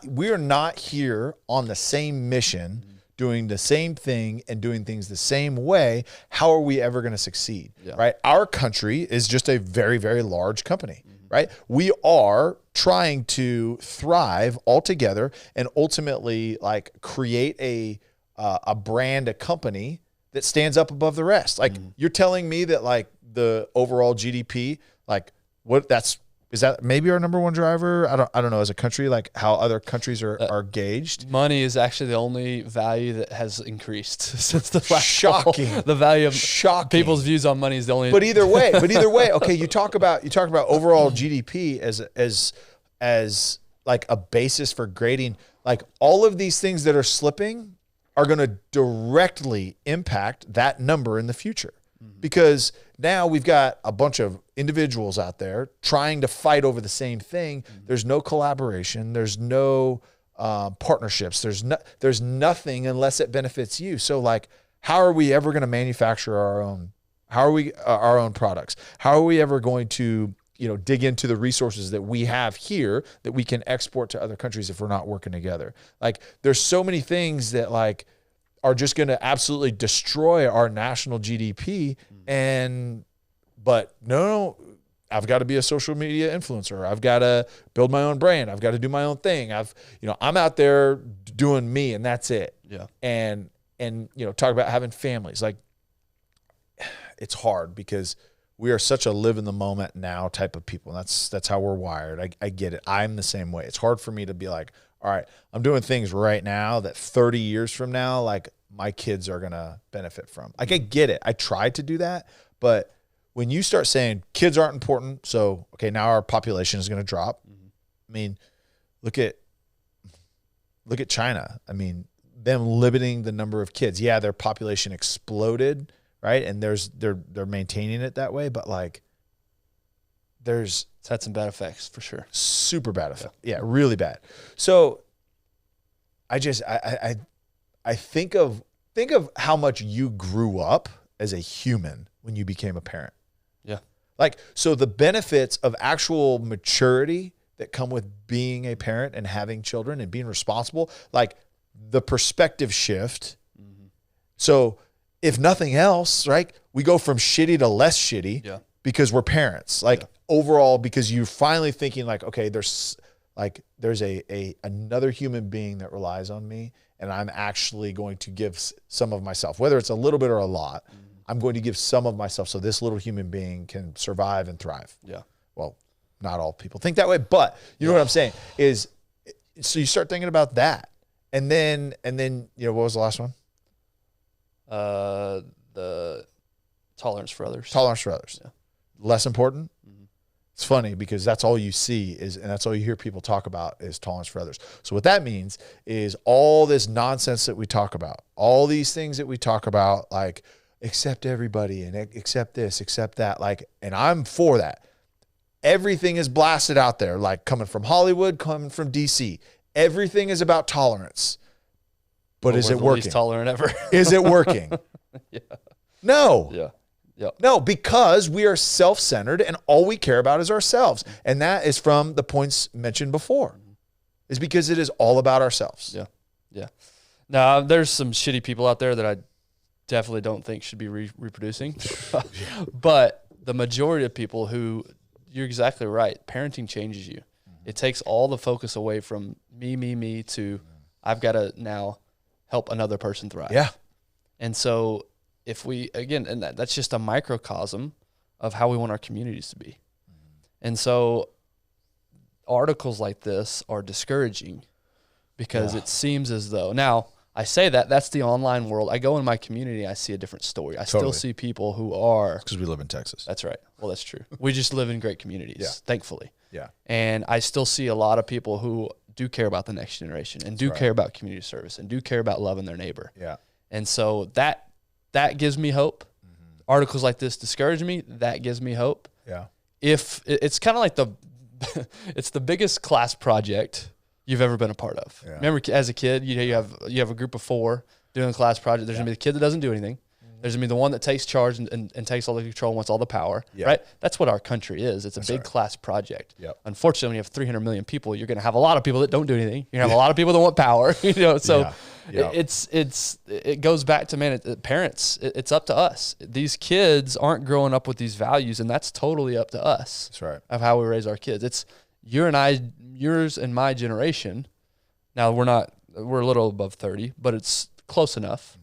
Speaker 2: we're not here on the same mission, doing the same thing and doing things the same way, how are we ever going to succeed? Right? Our country is just a very, very large company, right? We are trying to thrive all together and ultimately like create a brand, a company that stands up above the rest. Like you're telling me that like the overall GDP, like is that maybe our number one driver? I don't know as a country, like how other countries are gauged.
Speaker 1: Money is actually the only value that has increased since the last
Speaker 2: shocking.
Speaker 1: Poll. The value of people's views on money is the only.
Speaker 2: But either way, okay, you talk about overall GDP as like a basis for grading. Like all of these things that are slipping are going to directly impact that number in the future. Because now we've got a bunch of individuals out there trying to fight over the same thing. There's no collaboration. There's no partnerships. There's nothing unless it benefits you. So like, how are we ever going to manufacture our own? How are we our own products? How are we ever going to dig into the resources that we have here that we can export to other countries if we're not working together? Like, there's so many things that like are just going to absolutely destroy our national GDP. But no, I've got to be a social media influencer. I've got to build my own brand. I've got to do my own thing. I'm out there doing me and that's it.
Speaker 1: Yeah.
Speaker 2: And talk about having families. Like it's hard because we are such a live in the moment now type of people. And that's how we're wired. I get it. I'm the same way. It's hard for me to be like, all right, I'm doing things right now that 30 years from now, like my kids are going to benefit from. Like I get it. I tried to do that. But when you start saying kids aren't important, so, okay, now our population is going to drop. I mean, look at China. I mean, them limiting the number of kids. Yeah, their population exploded, right? And they're maintaining it that way, but like it's
Speaker 1: had some bad effects for sure.
Speaker 2: Super bad effects. Yeah, really bad. So I think of how much you grew up as a human when you became a parent.
Speaker 1: Yeah.
Speaker 2: Like, so the benefits of actual maturity that come with being a parent and having children and being responsible, like the perspective shift. So if nothing else, right, we go from shitty to less shitty because we're parents. Like overall, because you're finally thinking like, okay, there's another human being that relies on me, and I'm actually going to give some of myself, whether it's a little bit or a lot. I'm going to give some of myself so this little human being can survive and thrive.
Speaker 1: Yeah.
Speaker 2: Well, not all people think that way, but you know what I'm saying is, so you start thinking about that, and then what was the last one?
Speaker 1: The tolerance for others.
Speaker 2: Tolerance for others. Yeah. Less important. It's funny because that's all you see and that's all you hear people talk about is tolerance for others. So what that means is all this nonsense that we talk about, all these things that we talk about, like accept everybody and accept this, accept that, like, and I'm for that. Everything is blasted out there, like coming from Hollywood, coming from DC. Everything is about tolerance. But is it working?
Speaker 1: Least tolerant ever.
Speaker 2: Is it working?
Speaker 1: Yeah.
Speaker 2: No.
Speaker 1: Yeah. Yep.
Speaker 2: No, because we are self-centered and all we care about is ourselves. And that is from the points mentioned before, is because it is all about ourselves.
Speaker 1: Yeah. Yeah. Now, there's some shitty people out there that I definitely don't think should be reproducing. But the majority of people who, you're exactly right, parenting changes you. It takes all the focus away from me to I've got to now help another person thrive.
Speaker 2: Yeah.
Speaker 1: And so if we, again, and that's just a microcosm of how we want our communities to be. And so articles like this are discouraging because it seems as though, now I say that's the online world. I go in my community, I see a different story. I still see people who are.
Speaker 2: Because we live in Texas.
Speaker 1: That's right. Well, that's true. We just live in great communities, thankfully.
Speaker 2: Yeah.
Speaker 1: And I still see a lot of people who do care about the next generation and do care about community service and do care about loving their neighbor.
Speaker 2: Yeah.
Speaker 1: And so that gives me hope. Articles like this discourage me. That gives me hope.
Speaker 2: Yeah.
Speaker 1: If it's kind of like it's the biggest class project you've ever been a part of. Yeah. Remember, as a kid, you have a group of 4 doing a class project. There's gonna be the kid that doesn't do anything. There's going to be the one that takes charge and takes all the control and wants all the power, right? That's what our country is. It's a big class project. Unfortunately, when you have 300 million people, you're going to have a lot of people that don't do anything. You're going to have a lot of people that want power, so it goes back to, man, parents, it's up to us. These kids aren't growing up with these values, and that's totally up to us.
Speaker 2: That's right.
Speaker 1: Of how we raise our kids. It's yours and my generation. Now, we're a little above 30, but it's close enough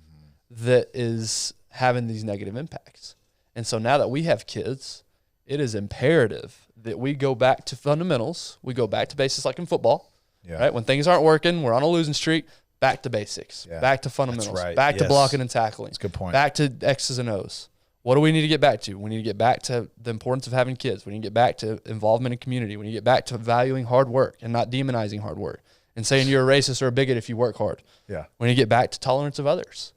Speaker 1: that is having these negative impacts. And so now that we have kids, it is imperative that we go back to fundamentals. We go back to basics, like in football, right? When things aren't working, we're on a losing streak, back to basics, back to fundamentals, back to blocking and tackling.
Speaker 2: That's a good point.
Speaker 1: Back to X's and O's. What do we need to get back to? We need to get back to the importance of having kids. We need to get back to involvement in community. We need to get back to valuing hard work and not demonizing hard work and saying you're a racist or a bigot if you work hard. We need to get back to tolerance of others.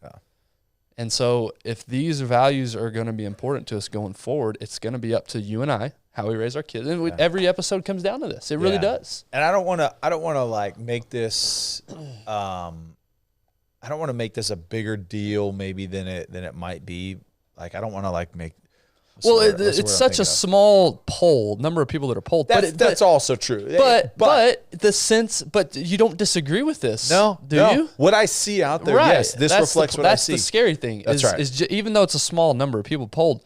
Speaker 1: And so if these values are going to be important to us going forward, it's going to be up to you and I, how we raise our kids. And every episode comes down to this. It really does.
Speaker 2: And I don't want to like make this, I don't want to make this a bigger deal maybe than it might be. Like, I don't want to like make.
Speaker 1: Well, it's such a small poll, number of people that are polled.
Speaker 2: That's also true.
Speaker 1: But the sense, but you don't disagree with this.
Speaker 2: No,
Speaker 1: do you?
Speaker 2: What I see out there, yes, this reflects what I see.
Speaker 1: That's the scary thing. Even though it's a small number of people polled,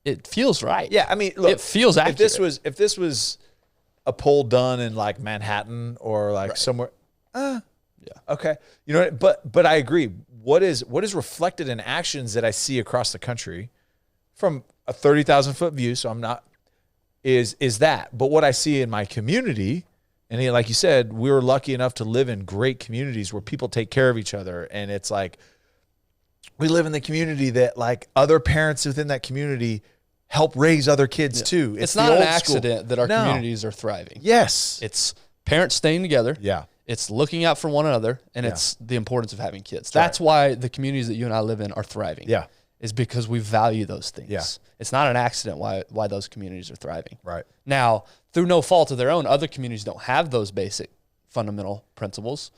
Speaker 1: it feels right.
Speaker 2: Yeah, I mean, look,
Speaker 1: it feels accurate.
Speaker 2: If this was a poll done in like Manhattan or like somewhere, okay, you know, but I agree. What is reflected in actions that I see across the country from a 30,000 foot view, so I'm not, is that. But what I see in my community, and like you said, we were lucky enough to live in great communities where people take care of each other. And it's like, we live in the community that like other parents within that community help raise other kids too.
Speaker 1: It's not an accident that our communities are thriving.
Speaker 2: Yes.
Speaker 1: It's parents staying together.
Speaker 2: Yeah.
Speaker 1: It's looking out for one another, and it's the importance of having kids. That's why the communities that you and I live in are thriving.
Speaker 2: Yeah.
Speaker 1: Is because we value those things.
Speaker 2: Yeah.
Speaker 1: It's not an accident why those communities are thriving.
Speaker 2: Right.
Speaker 1: Now, through no fault of their own, other communities don't have those basic fundamental principles.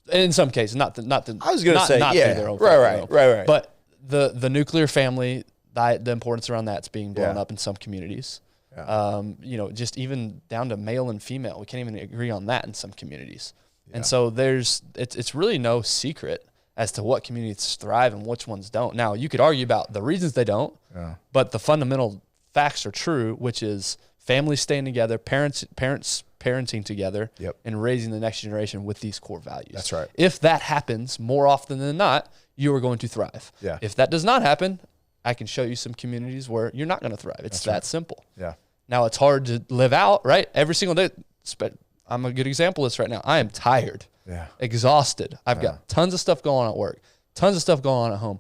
Speaker 1: And in some cases, not I was going to say, through their own fault,
Speaker 2: right.
Speaker 1: But the nuclear family, the importance around that's being blown up in some communities. Yeah. Just even down to male and female, we can't even agree on that in some communities. Yeah. And so it's really no secret as to what communities thrive and which ones don't. Now, you could argue about the reasons they don't, but the fundamental facts are true, which is families staying together, parents parenting together, and raising the next generation with these core values.
Speaker 2: That's right.
Speaker 1: If that happens more often than not, you are going to thrive. Yeah. If that does not happen, I can show you some communities where you're not going to thrive. It's that simple. Yeah. Now, it's hard to live out, right? Every single day. I'm a good example of this right now. I am tired. Yeah. Exhausted. I've got tons of stuff going on at work, tons of stuff going on at home.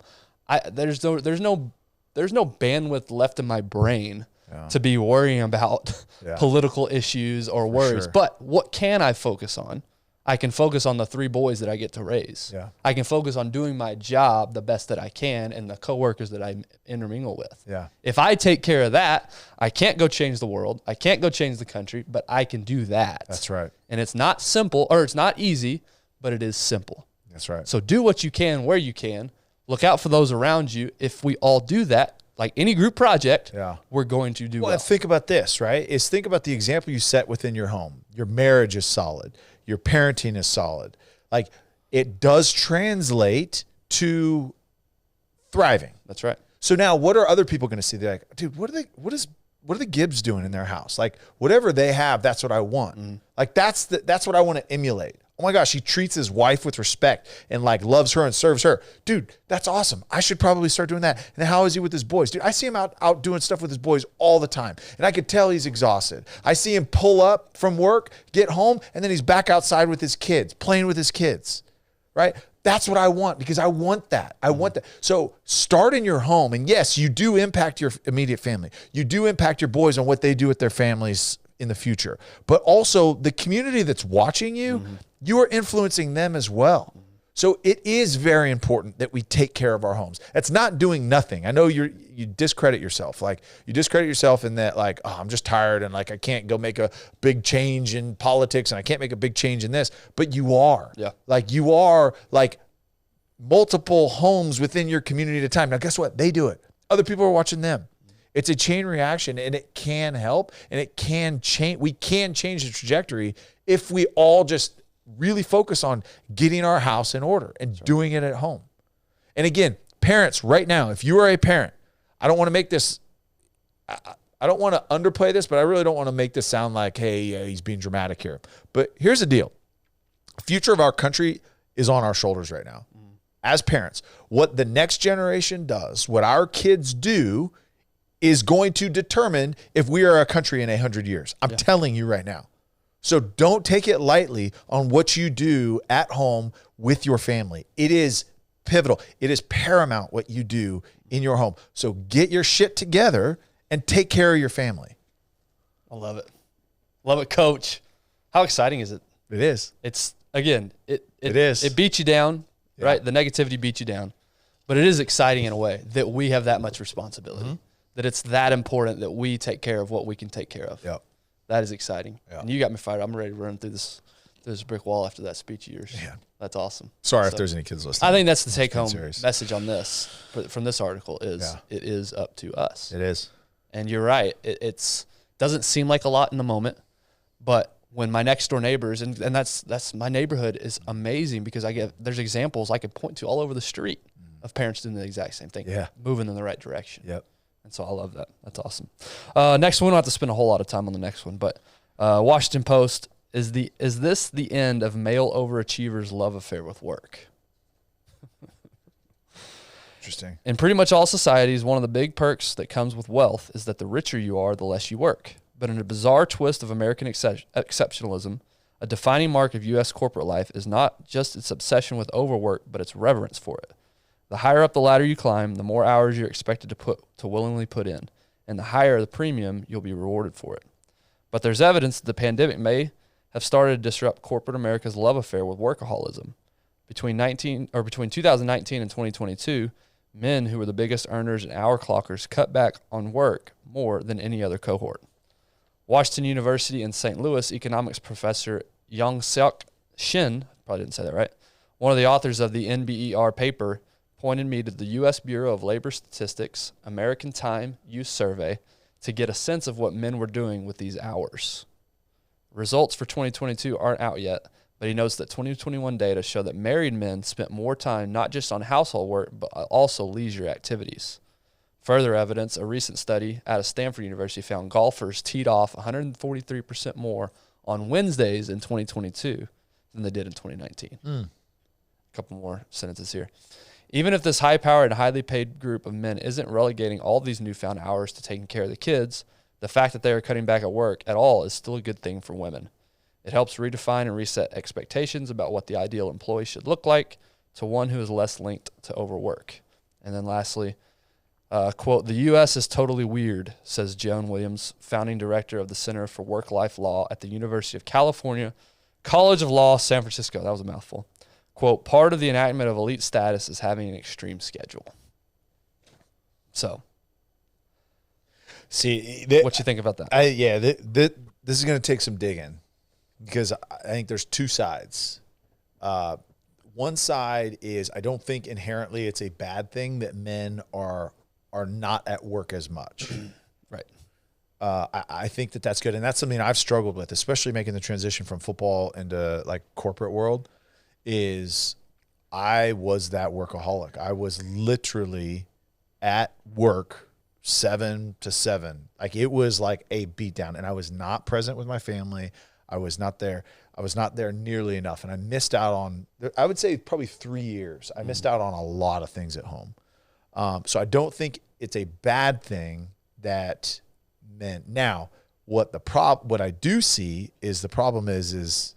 Speaker 1: There's no bandwidth left in my brain to be worrying about political issues or worries. Sure. But what can I focus on? I can focus on the 3 boys that I get to raise. Yeah. I can focus on doing my job the best that I can and the coworkers that I intermingle with. Yeah. If I take care of that, I can't go change the world. I can't go change the country, but I can do that.
Speaker 2: That's right.
Speaker 1: And it's not simple, or it's not easy, but it is simple.
Speaker 2: That's right.
Speaker 1: So do what you can where you can. Look out for those around you. If we all do that, like any group project, we're going to do well.
Speaker 2: Think about this, right? Think about the example you set within your home. Your marriage is solid. Your parenting is solid. Like, it does translate to thriving.
Speaker 1: That's right.
Speaker 2: So now what are other people going to see? They're like, dude, what are the Gibbs doing in their house? Like, whatever they have, that's what I want. Mm. Like, that's what I want to emulate. Oh my gosh, he treats his wife with respect and like loves her and serves her. Dude, that's awesome. I should probably start doing that. And how is he with his boys? Dude, I see him out doing stuff with his boys all the time. And I could tell he's exhausted. I see him pull up from work, get home, and then he's back outside with his kids, playing with his kids, right? That's what I want, because I want that. I want that. So start in your home. And yes, you do impact your immediate family. You do impact your boys on what they do with their families in the future. But also the community that's watching you, you are influencing them as well. So it is very important that we take care of our homes. It's not doing nothing. I know you discredit yourself. Like, you discredit yourself in that, like, oh, I'm just tired and like I can't go make a big change in politics and I can't make a big change in this. But you are. Yeah. Like, you are like multiple homes within your community at a time. Now, guess what? They do it. Other people are watching them. It's a chain reaction, and it can help, and it can change. We can change the trajectory if we all just really focus on getting our house in order and doing it at home. And again, parents, right now, if you are a parent, I don't want to make this, I don't want to underplay this, but I really don't want to make this sound like, hey, he's being dramatic here. But here's the deal. The future of our country is on our shoulders right now. As parents, what the next generation does, what our kids do, is going to determine if we are a country in 100 years. I'm telling you right now. So don't take it lightly on what you do at home with your family. It is pivotal. It is paramount what you do in your home. So get your shit together and take care of your family.
Speaker 1: I love it. Love it, Coach. How exciting is it?
Speaker 2: It is.
Speaker 1: It's, again, it
Speaker 2: is.
Speaker 1: It beats you down, right? The negativity beats you down. But it is exciting in a way that we have that much responsibility, that it's that important that we take care of what we can take care of.
Speaker 2: Yep.
Speaker 1: That is exciting. Yep. And you got me fired. I'm ready to run through this brick wall after that speech of yours. Man. That's awesome.
Speaker 2: Sorry if there's any kids listening.
Speaker 1: I think that's the take-home message on this, from this article, is it is up to us.
Speaker 2: It is.
Speaker 1: And you're right. It doesn't seem like a lot in the moment, but when my next door neighbors, and that's my neighborhood is amazing because there's examples I could point to all over the street of parents doing the exact same thing, moving in the right direction.
Speaker 2: Yep.
Speaker 1: And so I love that. That's awesome. Next one, we don't have to spend a whole lot of time on the next one, but Washington Post, is this the end of male overachievers' love affair with work?
Speaker 2: Interesting.
Speaker 1: In pretty much all societies, one of the big perks that comes with wealth is that the richer you are, the less you work. But in a bizarre twist of American exceptionalism, a defining mark of U.S. corporate life is not just its obsession with overwork, but its reverence for it. The higher up the ladder you climb, the more hours you're expected to willingly put in, and the higher the premium, you'll be rewarded for it. But there's evidence that the pandemic may have started to disrupt corporate America's love affair with workaholism. Between 2019 and 2022, men who were the biggest earners and hour clockers cut back on work more than any other cohort. Washington University in St. Louis economics professor Young-Seok Shin, probably didn't say that right, one of the authors of the NBER paper, pointed me to the U.S. Bureau of Labor Statistics American Time Use Survey to get a sense of what men were doing with these hours. Results for 2022 aren't out yet, but he notes that 2021 data show that married men spent more time not just on household work, but also leisure activities. Further evidence, a recent study out of Stanford University found golfers teed off 143% more on Wednesdays in 2022 than they did in 2019. A couple more sentences here. Even if this high-powered and highly paid group of men isn't relegating all these newfound hours to taking care of the kids, the fact that they are cutting back at work at all is still a good thing for women. It helps redefine and reset expectations about what the ideal employee should look like to one who is less linked to overwork. And then lastly, quote, "The U.S. is totally weird," says Joan Williams, founding director of the Center for Work-Life Law at the University of California, College of Law, San Francisco. That was a mouthful. Quote, "Part of the enactment of elite status is having an extreme schedule." So,
Speaker 2: see,
Speaker 1: what you think about that?
Speaker 2: This is going to take some digging because I think there's two sides. One side is I don't think inherently it's a bad thing that men are not at work as much.
Speaker 1: Right.
Speaker 2: I think that that's good. And that's something I've struggled with, especially making the transition from football into like corporate world, is I was that workaholic. I was literally at work 7 to 7. Like it was like a beatdown, and I was not present with my family. I was not there. I was not there nearly enough. And I missed out on, I would say probably 3 years. I missed out on a lot of things at home. So I don't think it's a bad thing that men. Now, what I do see is the problem is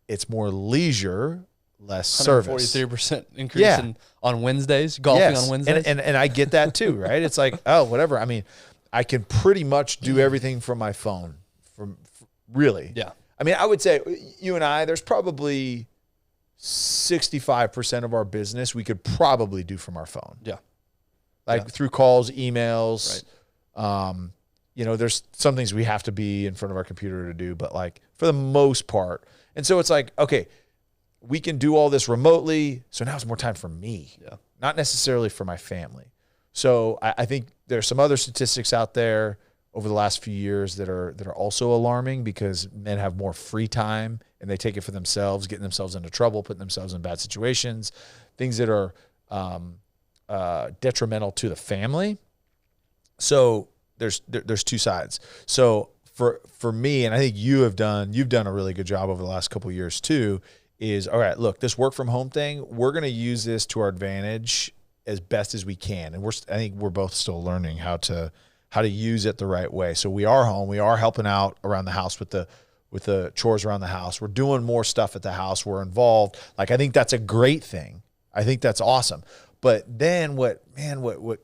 Speaker 2: it's more leisure, less service.
Speaker 1: 43% increase on Wednesdays, golfing on Wednesdays.
Speaker 2: And I get that too, right? It's like, oh, whatever. I mean, I can pretty much do everything from my phone. Really.
Speaker 1: Yeah.
Speaker 2: I mean, I would say you and I, there's probably 65% of our business we could probably do from our phone.
Speaker 1: Yeah.
Speaker 2: Like through calls, emails. Right. There's some things we have to be in front of our computer to do, but like for the most part. And so it's like, okay, we can do all this remotely. So now it's more time for me, not necessarily for my family. So I think there's some other statistics out there over the last few years that are also alarming, because men have more free time and they take it for themselves, getting themselves into trouble, putting themselves in bad situations, things that are detrimental to the family. So there's two sides. So for me, and I think you've done a really good job over the last couple of years too, is, all right, look, this work from home thing, we're going to use this to our advantage as best as we can. And I think we're both still learning how to use it the right way. So we are home, we are helping out around the house with the chores around the house. We're doing more stuff at the house. We're involved. Like, I think that's a great thing. I think that's awesome. But then what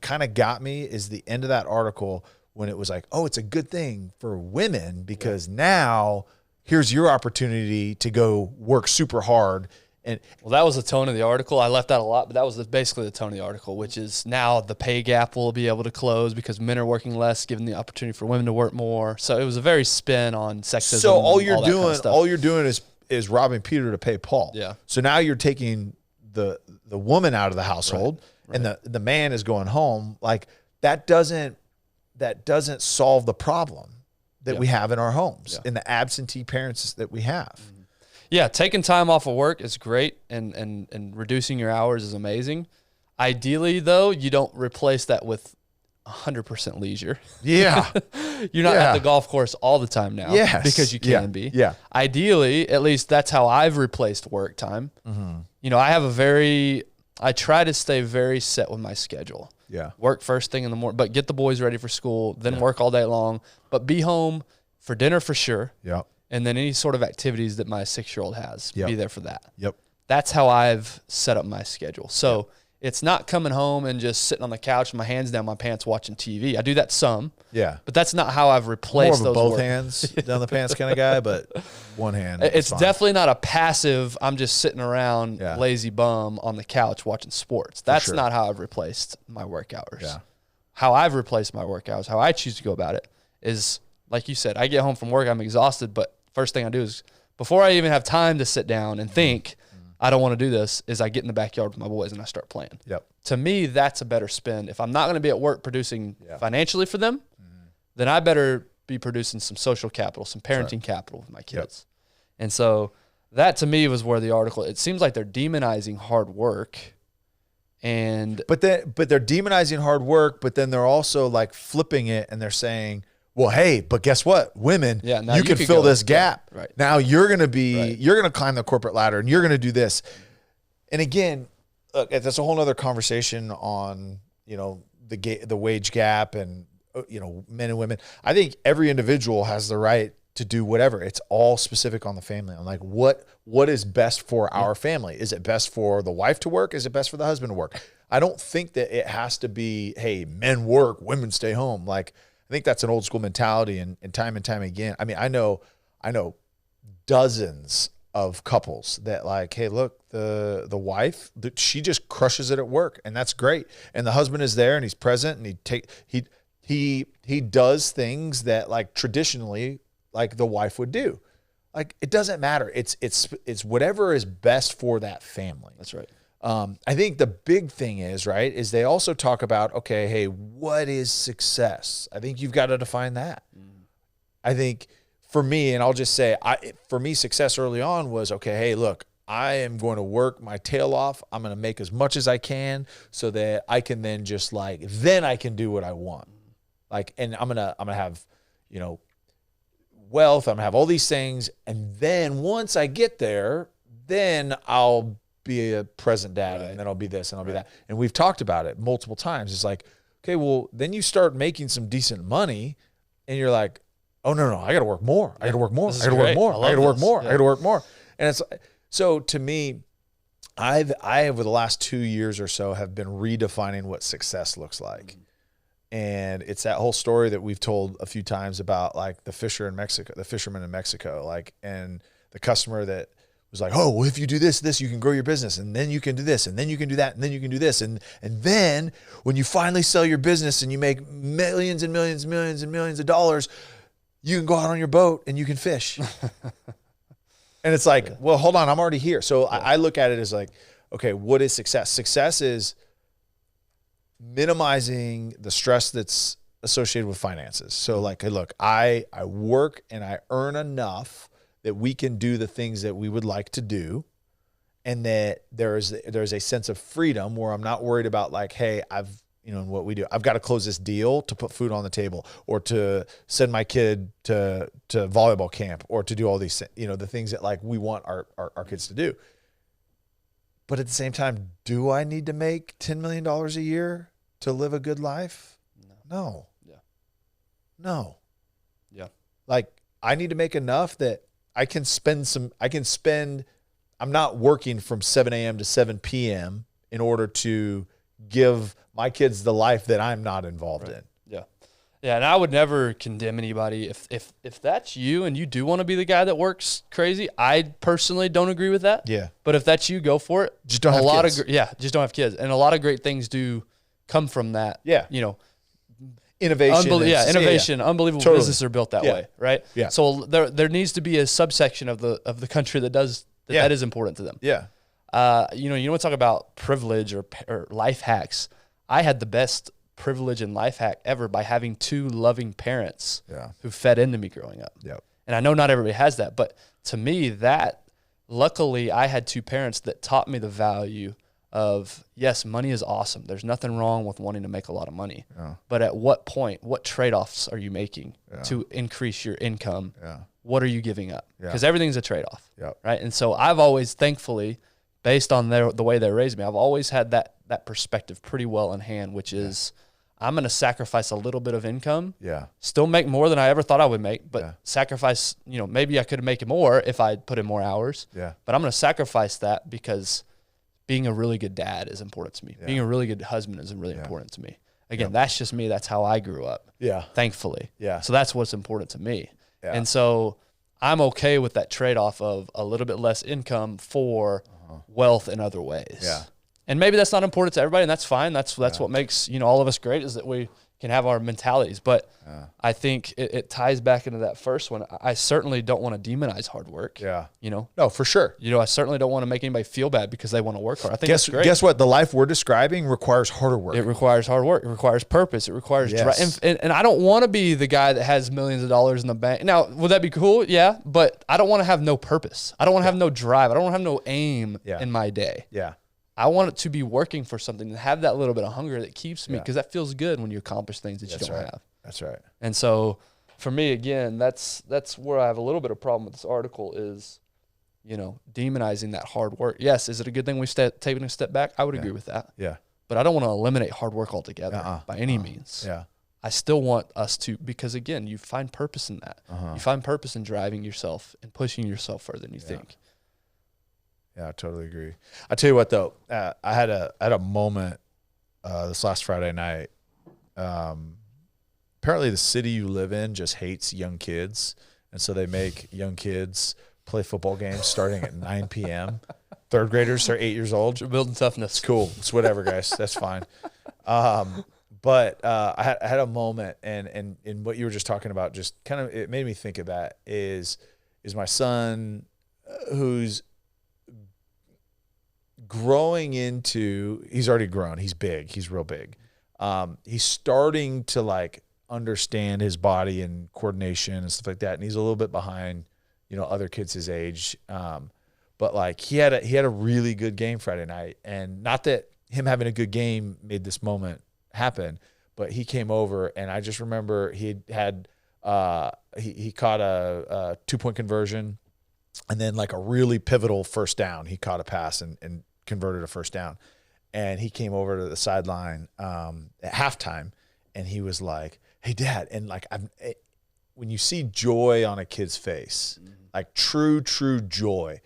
Speaker 2: kind of got me is the end of that article, when it was like, oh, it's a good thing for women, because now here's your opportunity to go work super hard. And
Speaker 1: well, that was the tone of the article. I left out a lot, but that was basically the tone of the article, which is now the pay gap will be able to close because men are working less, giving the opportunity for women to work more. So it was a very spin on sexism.
Speaker 2: So all you're doing is robbing Peter to pay Paul.
Speaker 1: Yeah.
Speaker 2: So now you're taking the woman out of the household, and the man is going home. Like, that doesn't solve the problem that we have in our homes, in the absentee parents that we have. Mm-hmm.
Speaker 1: Yeah, taking time off of work is great, and reducing your hours is amazing. Ideally, though, you don't replace that with 100% leisure.
Speaker 2: Yeah.
Speaker 1: You're not at the golf course all the time now, because you can be.
Speaker 2: Yeah.
Speaker 1: Ideally, at least that's how I've replaced work time. Mm-hmm. You know, I try to stay very set with my schedule.
Speaker 2: Yeah.
Speaker 1: Work first thing in the morning, but get the boys ready for school, then work all day long, but be home for dinner for sure.
Speaker 2: Yeah.
Speaker 1: And then any sort of activities that my 6-year-old has, be there for that.
Speaker 2: Yep.
Speaker 1: That's how I've set up my schedule. So it's not coming home and just sitting on the couch with my hands down my pants watching TV. I do that some.
Speaker 2: Yeah.
Speaker 1: But that's not how I've replaced
Speaker 2: more of a
Speaker 1: those
Speaker 2: both hands down the pants kind of guy, but one hand.
Speaker 1: It's definitely not a passive, I'm just sitting around lazy bum on the couch watching sports. That's not how I've replaced my work hours.
Speaker 2: Yeah.
Speaker 1: How I've replaced my work hours, how I choose to go about it is, like you said, I get home from work, I'm exhausted, but first thing I do is, before I even have time to sit down and think, I don't want to do this, is I get in the backyard with my boys and I start playing.
Speaker 2: Yep.
Speaker 1: To me, that's a better spend. If I'm not going to be at work producing financially for them, then I better be producing some social capital, some parenting capital with my kids. Yep. And so that, to me, was where the article, it seems like they're demonizing hard work.
Speaker 2: But they're demonizing hard work, but then they're also like flipping it, and they're saying, well, hey, but guess what? Women, you can fill this gap.
Speaker 1: Right.
Speaker 2: Now you're going to you're going to climb the corporate ladder, and you're going to do this. And again, look, that's a whole other conversation on, the wage gap and, men and women. I think every individual has the right to do whatever. It's all specific on the family. I'm like, what is best for our family? Is it best for the wife to work? Is it best for the husband to work? I don't think that it has to be, hey, men work, women stay home. Like, I think that's an old school mentality, and time again. I mean, I know dozens of couples that, like, hey, look, the wife, she just crushes it at work, and that's great. And the husband is there, and he's present, and he does things that, like, traditionally, like, the wife would do. Like, it doesn't matter. It's whatever is best for that family.
Speaker 1: That's right.
Speaker 2: I think the big thing is they also talk about, okay, hey, what is success? I think you've got to define that. I think for me, and I'll just say, for me, success early on was, okay, hey, look, I am going to work my tail off. I'm going to make as much as I can so that I can then just then I can do what I want. Like, and I'm going to have, wealth. I'm going to have all these things. And then once I get there, then I'll be a present dad, and then I'll be this and I'll be that. And we've talked about it multiple times. It's like, okay, well, then you start making some decent money, and you're like, oh, no, I got to work more. I got to work more. I got to work more. I got to work more. I got to work more. And it's so, to me, I over the last 2 years or so have been redefining what success looks like. And it's that whole story that we've told a few times about, like, the fisherman in Mexico, like, and the customer that was like, oh, well, if you do this, you can grow your business, and then you can do this, and then you can do that, and then you can do this. And then when you finally sell your business and you make millions and millions and millions and millions of dollars, you can go out on your boat and you can fish. And it's like, well, hold on, I'm already here. So I look at it as like, okay, what is success? Success is minimizing the stress that's associated with finances. So like, hey, look, I work and I earn enough that we can do the things that we would like to do. And that there's a sense of freedom where I'm not worried about like, hey, what we do, I've got to close this deal to put food on the table, or to send my kid to volleyball camp, or to do all these, the things that like we want our kids to do. But at the same time, do I need to make $10 million a year to live a good life? No.
Speaker 1: Yeah.
Speaker 2: No.
Speaker 1: Yeah.
Speaker 2: Like I need to make enough that I'm not working from 7 a.m. to 7 p.m. in order to give my kids the life that I'm not involved in.
Speaker 1: Yeah. Yeah. And I would never condemn anybody. If that's you and you do want to be the guy that works crazy, I personally don't agree with that.
Speaker 2: Yeah.
Speaker 1: But if that's you, go for it.
Speaker 2: Just don't have kids.
Speaker 1: Just don't have kids. And a lot of great things do come from that.
Speaker 2: Yeah. Innovation.
Speaker 1: Innovation. Unbelievable
Speaker 2: Totally.
Speaker 1: Businesses are built that way. Right.
Speaker 2: Yeah.
Speaker 1: So there needs to be a subsection of the country that does that is important to them.
Speaker 2: Yeah.
Speaker 1: You want to talk about privilege or life hacks. I had the best privilege and life hack ever by having 2 loving parents who fed into me growing up.
Speaker 2: Yeah.
Speaker 1: And I know not everybody has that, but to me luckily I had 2 parents that taught me the value of, yes, money is awesome. There's nothing wrong with wanting to make a lot of money. Yeah. But at what point, what trade-offs are you making to increase your income? Yeah. What are you giving up? Because everything's a trade-off, right? And so I've always, thankfully, based on the way they raised me, I've always had that perspective pretty well in hand, which is I'm going to sacrifice a little bit of income, still make more than I ever thought I would make, but sacrifice, maybe I could make more if I put in more hours, but I'm going to sacrifice that because being a really good dad is important to me. Yeah. Being a really good husband is really important to me. Again, that's just me. That's how I grew up. Yeah. Thankfully. Yeah. So that's what's important to me. Yeah. And so I'm okay with that trade-off of a little bit less income for wealth in other ways. Yeah. And maybe that's not important to everybody, and that's fine. That's what makes all of us great, is that we can have our mentalities. But I think it ties back into that first one. I certainly don't want to demonize hard work. Yeah.
Speaker 2: No, for sure.
Speaker 1: I certainly don't want to make anybody feel bad because they want to work hard. I think that's great.
Speaker 2: Guess what? The life we're describing requires harder work.
Speaker 1: It requires hard work. It requires purpose. It requires drive. And I don't want to be the guy that has millions of dollars in the bank. Now, would that be cool? Yeah. But I don't want to have no purpose. I don't want to have no drive. I don't want to have no aim in my day. Yeah. I want it to be working for something, to have that little bit of hunger that keeps me, because that feels good when you accomplish things that you don't have.
Speaker 2: That's right.
Speaker 1: And so for me, again, that's where I have a little bit of problem with this article is, demonizing that hard work. Yes. Is it a good thing we've taken a step back? I would agree with that. Yeah. But I don't want to eliminate hard work altogether by any means. Yeah. I still want us to, because again, you find purpose in that. You find purpose in driving yourself and pushing yourself further than you think.
Speaker 2: Yeah, I totally agree. I tell you what, though, I had a moment this last Friday night. Apparently, the city you live in just hates young kids, and so they make young kids play football games starting at 9 p.m. Third graders are 8 years old.
Speaker 1: You're building toughness.
Speaker 2: It's cool. It's whatever, guys. That's fine. But I had a moment, and what you were just talking about, just kind of, it made me think of that. Is my son, who's growing into, he's already grown. He's big. He's real big. He's starting to like understand his body and coordination and stuff like that. And he's a little bit behind, other kids his age. But like he had a really good game Friday night, and not that him having a good game made this moment happen, but he came over, and I just remember he caught a 2-point conversion, and then like a really pivotal first down. He caught a pass and converted a first down, and he came over to the sideline at halftime, and he was like, "Hey, Dad," and like when you see joy on a kid's face, like true joy,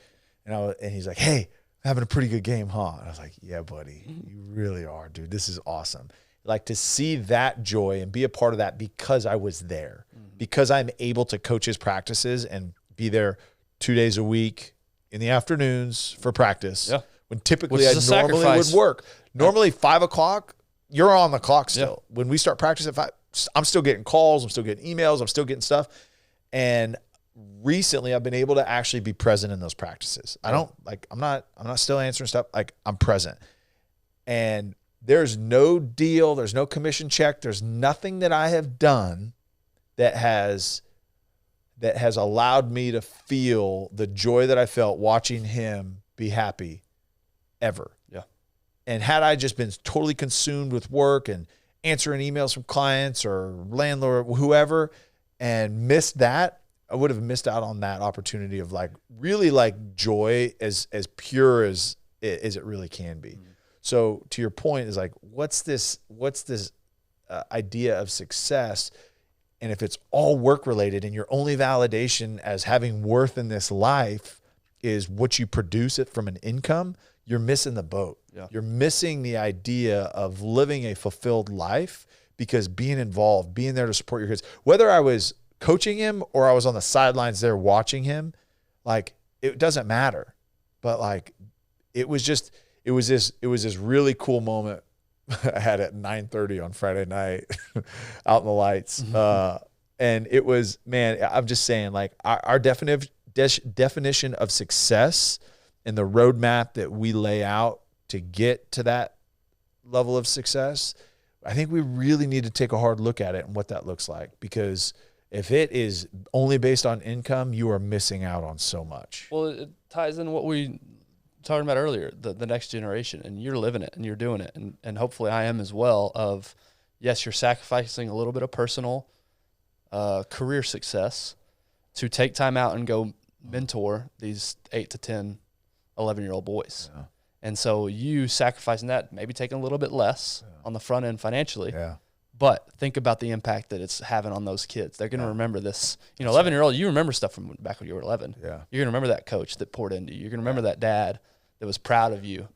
Speaker 2: and he's like, "Hey, having a pretty good game, huh?" And I was like, "Yeah, buddy, you really are, dude. This is awesome." Like to see that joy and be a part of that because I was there, because I'm able to coach his practices and be there 2 days a week in the afternoons for practice. Yeah. When typically I normally would work. Normally 5 o'clock, you're on the clock still. Yeah. When we start practice at 5, I'm still getting calls. I'm still getting emails. I'm still getting stuff. And recently I've been able to actually be present in those practices. I don't like, I'm not still answering stuff. Like, I'm present, and there's no deal. There's no commission check. There's nothing that I have done that has allowed me to feel the joy that I felt watching him be happy ever.
Speaker 1: Yeah.
Speaker 2: And had I just been totally consumed with work and answering emails from clients or landlord, whoever, and missed that, I would have missed out on that opportunity of like really like joy as pure as it really can be. Mm-hmm. So to your point is like, what's this idea of success? And if it's all work related and your only validation as having worth in this life is what you produce it from an income, you're missing the boat. Yeah. You're missing the idea of living a fulfilled life, because being involved, being there to support your kids, whether I was coaching him or I was on the sidelines there watching him, like, it doesn't matter. But like, it was this really cool moment I had at 9:30 on Friday night out in the lights. Mm-hmm. And it was, man, I'm just saying, like, our definition of success and the roadmap that we lay out to get to that level of success, I think we really need to take a hard look at it and what that looks like, because if it is only based on income, you are missing out on so much.
Speaker 1: Well, it ties in what we talking about earlier, the next generation, and you're living it and you're doing it. And hopefully I am as well, of, yes, you're sacrificing a little bit of personal career success to take time out and go mentor these 8 to 10, 11-year-old boys. Yeah. And so you sacrificing that, maybe taking a little bit less on the front end financially. Yeah. But think about the impact that it's having on those kids. They're going to remember this. 11-year-old, you remember stuff from back when you were 11. Yeah. You're going to remember that coach that poured into you. You're going to remember that dad that was proud of you,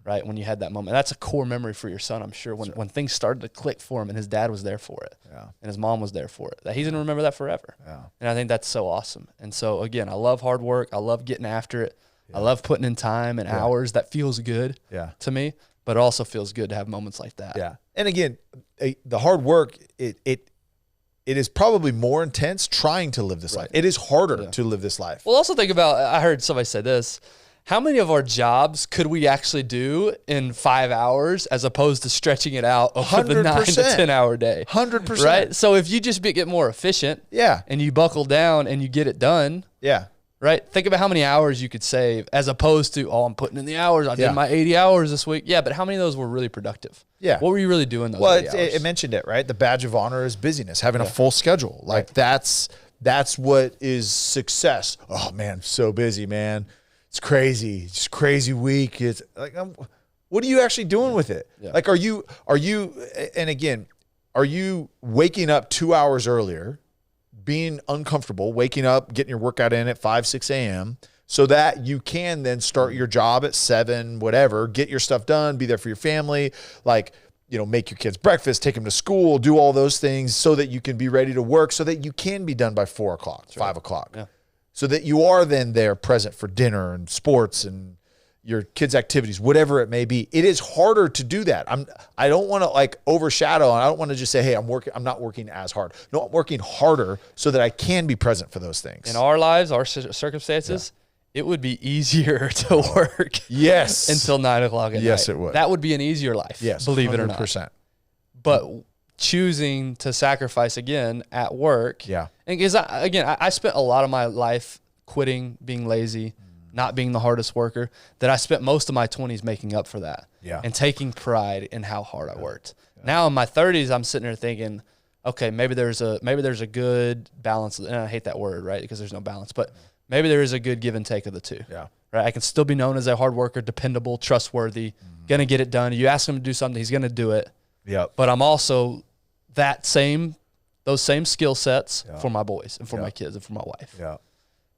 Speaker 1: right, when you had that moment. That's a core memory for your son, I'm sure, when things started to click for him and his dad was there for it, and his mom was there for it. That he's going to remember that forever. Yeah. And I think that's so awesome. And so, again, I love hard work. I love getting after it. Yeah. I love putting in time and hours. That feels good to me, but it also feels good to have moments like that.
Speaker 2: Yeah. And again, the hard work, it is probably more intense trying to live this life. It is harder to live this life.
Speaker 1: Well, also think about, I heard somebody say this, how many of our jobs could we actually do in 5 hours as opposed to stretching it out over the 9 to 10 hour day?
Speaker 2: 100%.
Speaker 1: Right? So if you just get more efficient and you buckle down and you get it done, right? Think about how many hours you could save as opposed to, I'm putting in the hours. I did my 80 hours this week. Yeah, but how many of those were really productive? Yeah. What were you really doing those 80 hours?
Speaker 2: It mentioned it, right? The badge of honor is busyness, having a full schedule. Like that's what is success. Oh, man, so busy, man. It's crazy. It's a crazy week. It's like, what are you actually doing with it? Yeah. Like, are you, and again, are you waking up 2 hours earlier, being uncomfortable, waking up, getting your workout in at 5, 6 a.m. so that you can then start your job at 7, whatever, get your stuff done, be there for your family, like, make your kids breakfast, take them to school, do all those things so that you can be ready to work, so that you can be done by 4 o'clock, 5 o'clock. Yeah. So that you are then there present for dinner and sports and your kids' activities, whatever it may be. It is harder to do that. I don't want to like overshadow, and I don't want to just say, hey, I'm not working as hard. No, I'm working harder so that I can be present for those things.
Speaker 1: In our lives, our circumstances, it would be easier to work until 9 o'clock at night.
Speaker 2: Yes, it would.
Speaker 1: That would be an easier life, believe 100%. It or not. But choosing to sacrifice again at work. Yeah. And because I spent a lot of my life quitting, being lazy, not being the hardest worker, that I spent most of my 20s making up for that. Yeah. And taking pride in how hard I worked. Yeah. Now in my 30s, I'm sitting there thinking, okay, maybe there's a good balance, and I hate that word, right? Because there's no balance, but maybe there is a good give and take of the two. Yeah. Right. I can still be known as a hard worker, dependable, trustworthy, gonna get it done. You ask him to do something, he's gonna do it. Yeah. But I'm also those same skill sets for my boys and for my kids and for my wife. Yeah.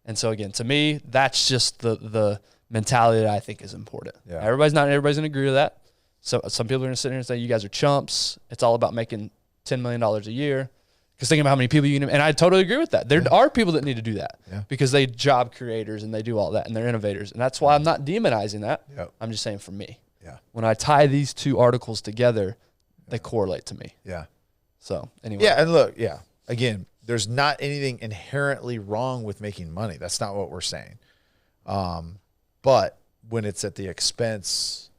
Speaker 1: And so again, to me, that's just the mentality that I think is important. Yeah. Everybody's going to agree with that. So some people are going to sit here and say, you guys are chumps. It's all about making $10 million a year. Because thinking about how many people you can, and I totally agree with that. There are people that need to do that because they job creators and they do all that and they're innovators. And that's why I'm not demonizing that. Yep. I'm just saying for me, when I tie these two articles together, they correlate to me. Yeah. So anyway.
Speaker 2: Yeah. And look, again, there's not anything inherently wrong with making money. That's not what we're saying. But when it's at the expense,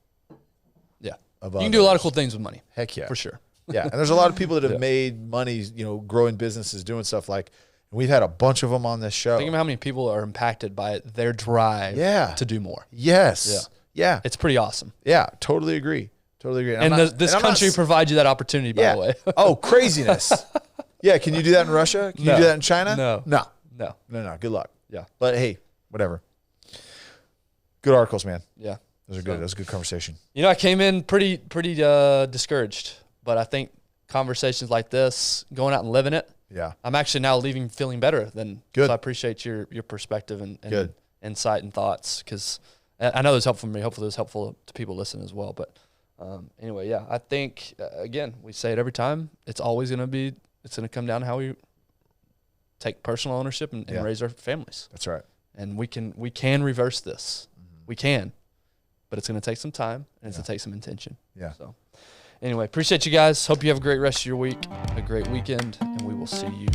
Speaker 1: you can do a lot of cool things with money.
Speaker 2: Heck yeah,
Speaker 1: for sure.
Speaker 2: Yeah, and there's a lot of people that have made money, you know, growing businesses, doing stuff like. We've had a bunch of them on this show.
Speaker 1: Think about how many people are impacted by it, their drive to do more.
Speaker 2: Yes. Yeah.
Speaker 1: It's pretty awesome.
Speaker 2: Yeah, totally agree.
Speaker 1: And this country provides you that opportunity, by the way.
Speaker 2: Oh, craziness. Yeah, can you do that in Russia? Can you do that in China?
Speaker 1: No.
Speaker 2: Good luck.
Speaker 1: Yeah.
Speaker 2: But hey, whatever. Good articles, man.
Speaker 1: Yeah.
Speaker 2: Those are good. That was a good conversation.
Speaker 1: You know, I came in pretty discouraged, but I think conversations like this, going out and living it, I'm actually now leaving feeling better than.
Speaker 2: Good.
Speaker 1: So I appreciate your perspective and insight and thoughts, because I know it was helpful for me. Hopefully it was helpful to people listening as well. But anyway, yeah, I think, again, we say it every time. It's always going to come down to how we take personal ownership and raise our families.
Speaker 2: That's right.
Speaker 1: And we can reverse this. Mm-hmm. We can. But it's going to take some time, and it's going to take some intention.
Speaker 2: Yeah.
Speaker 1: So anyway, appreciate you guys. Hope you have a great rest of your week, a great weekend, and we will see you.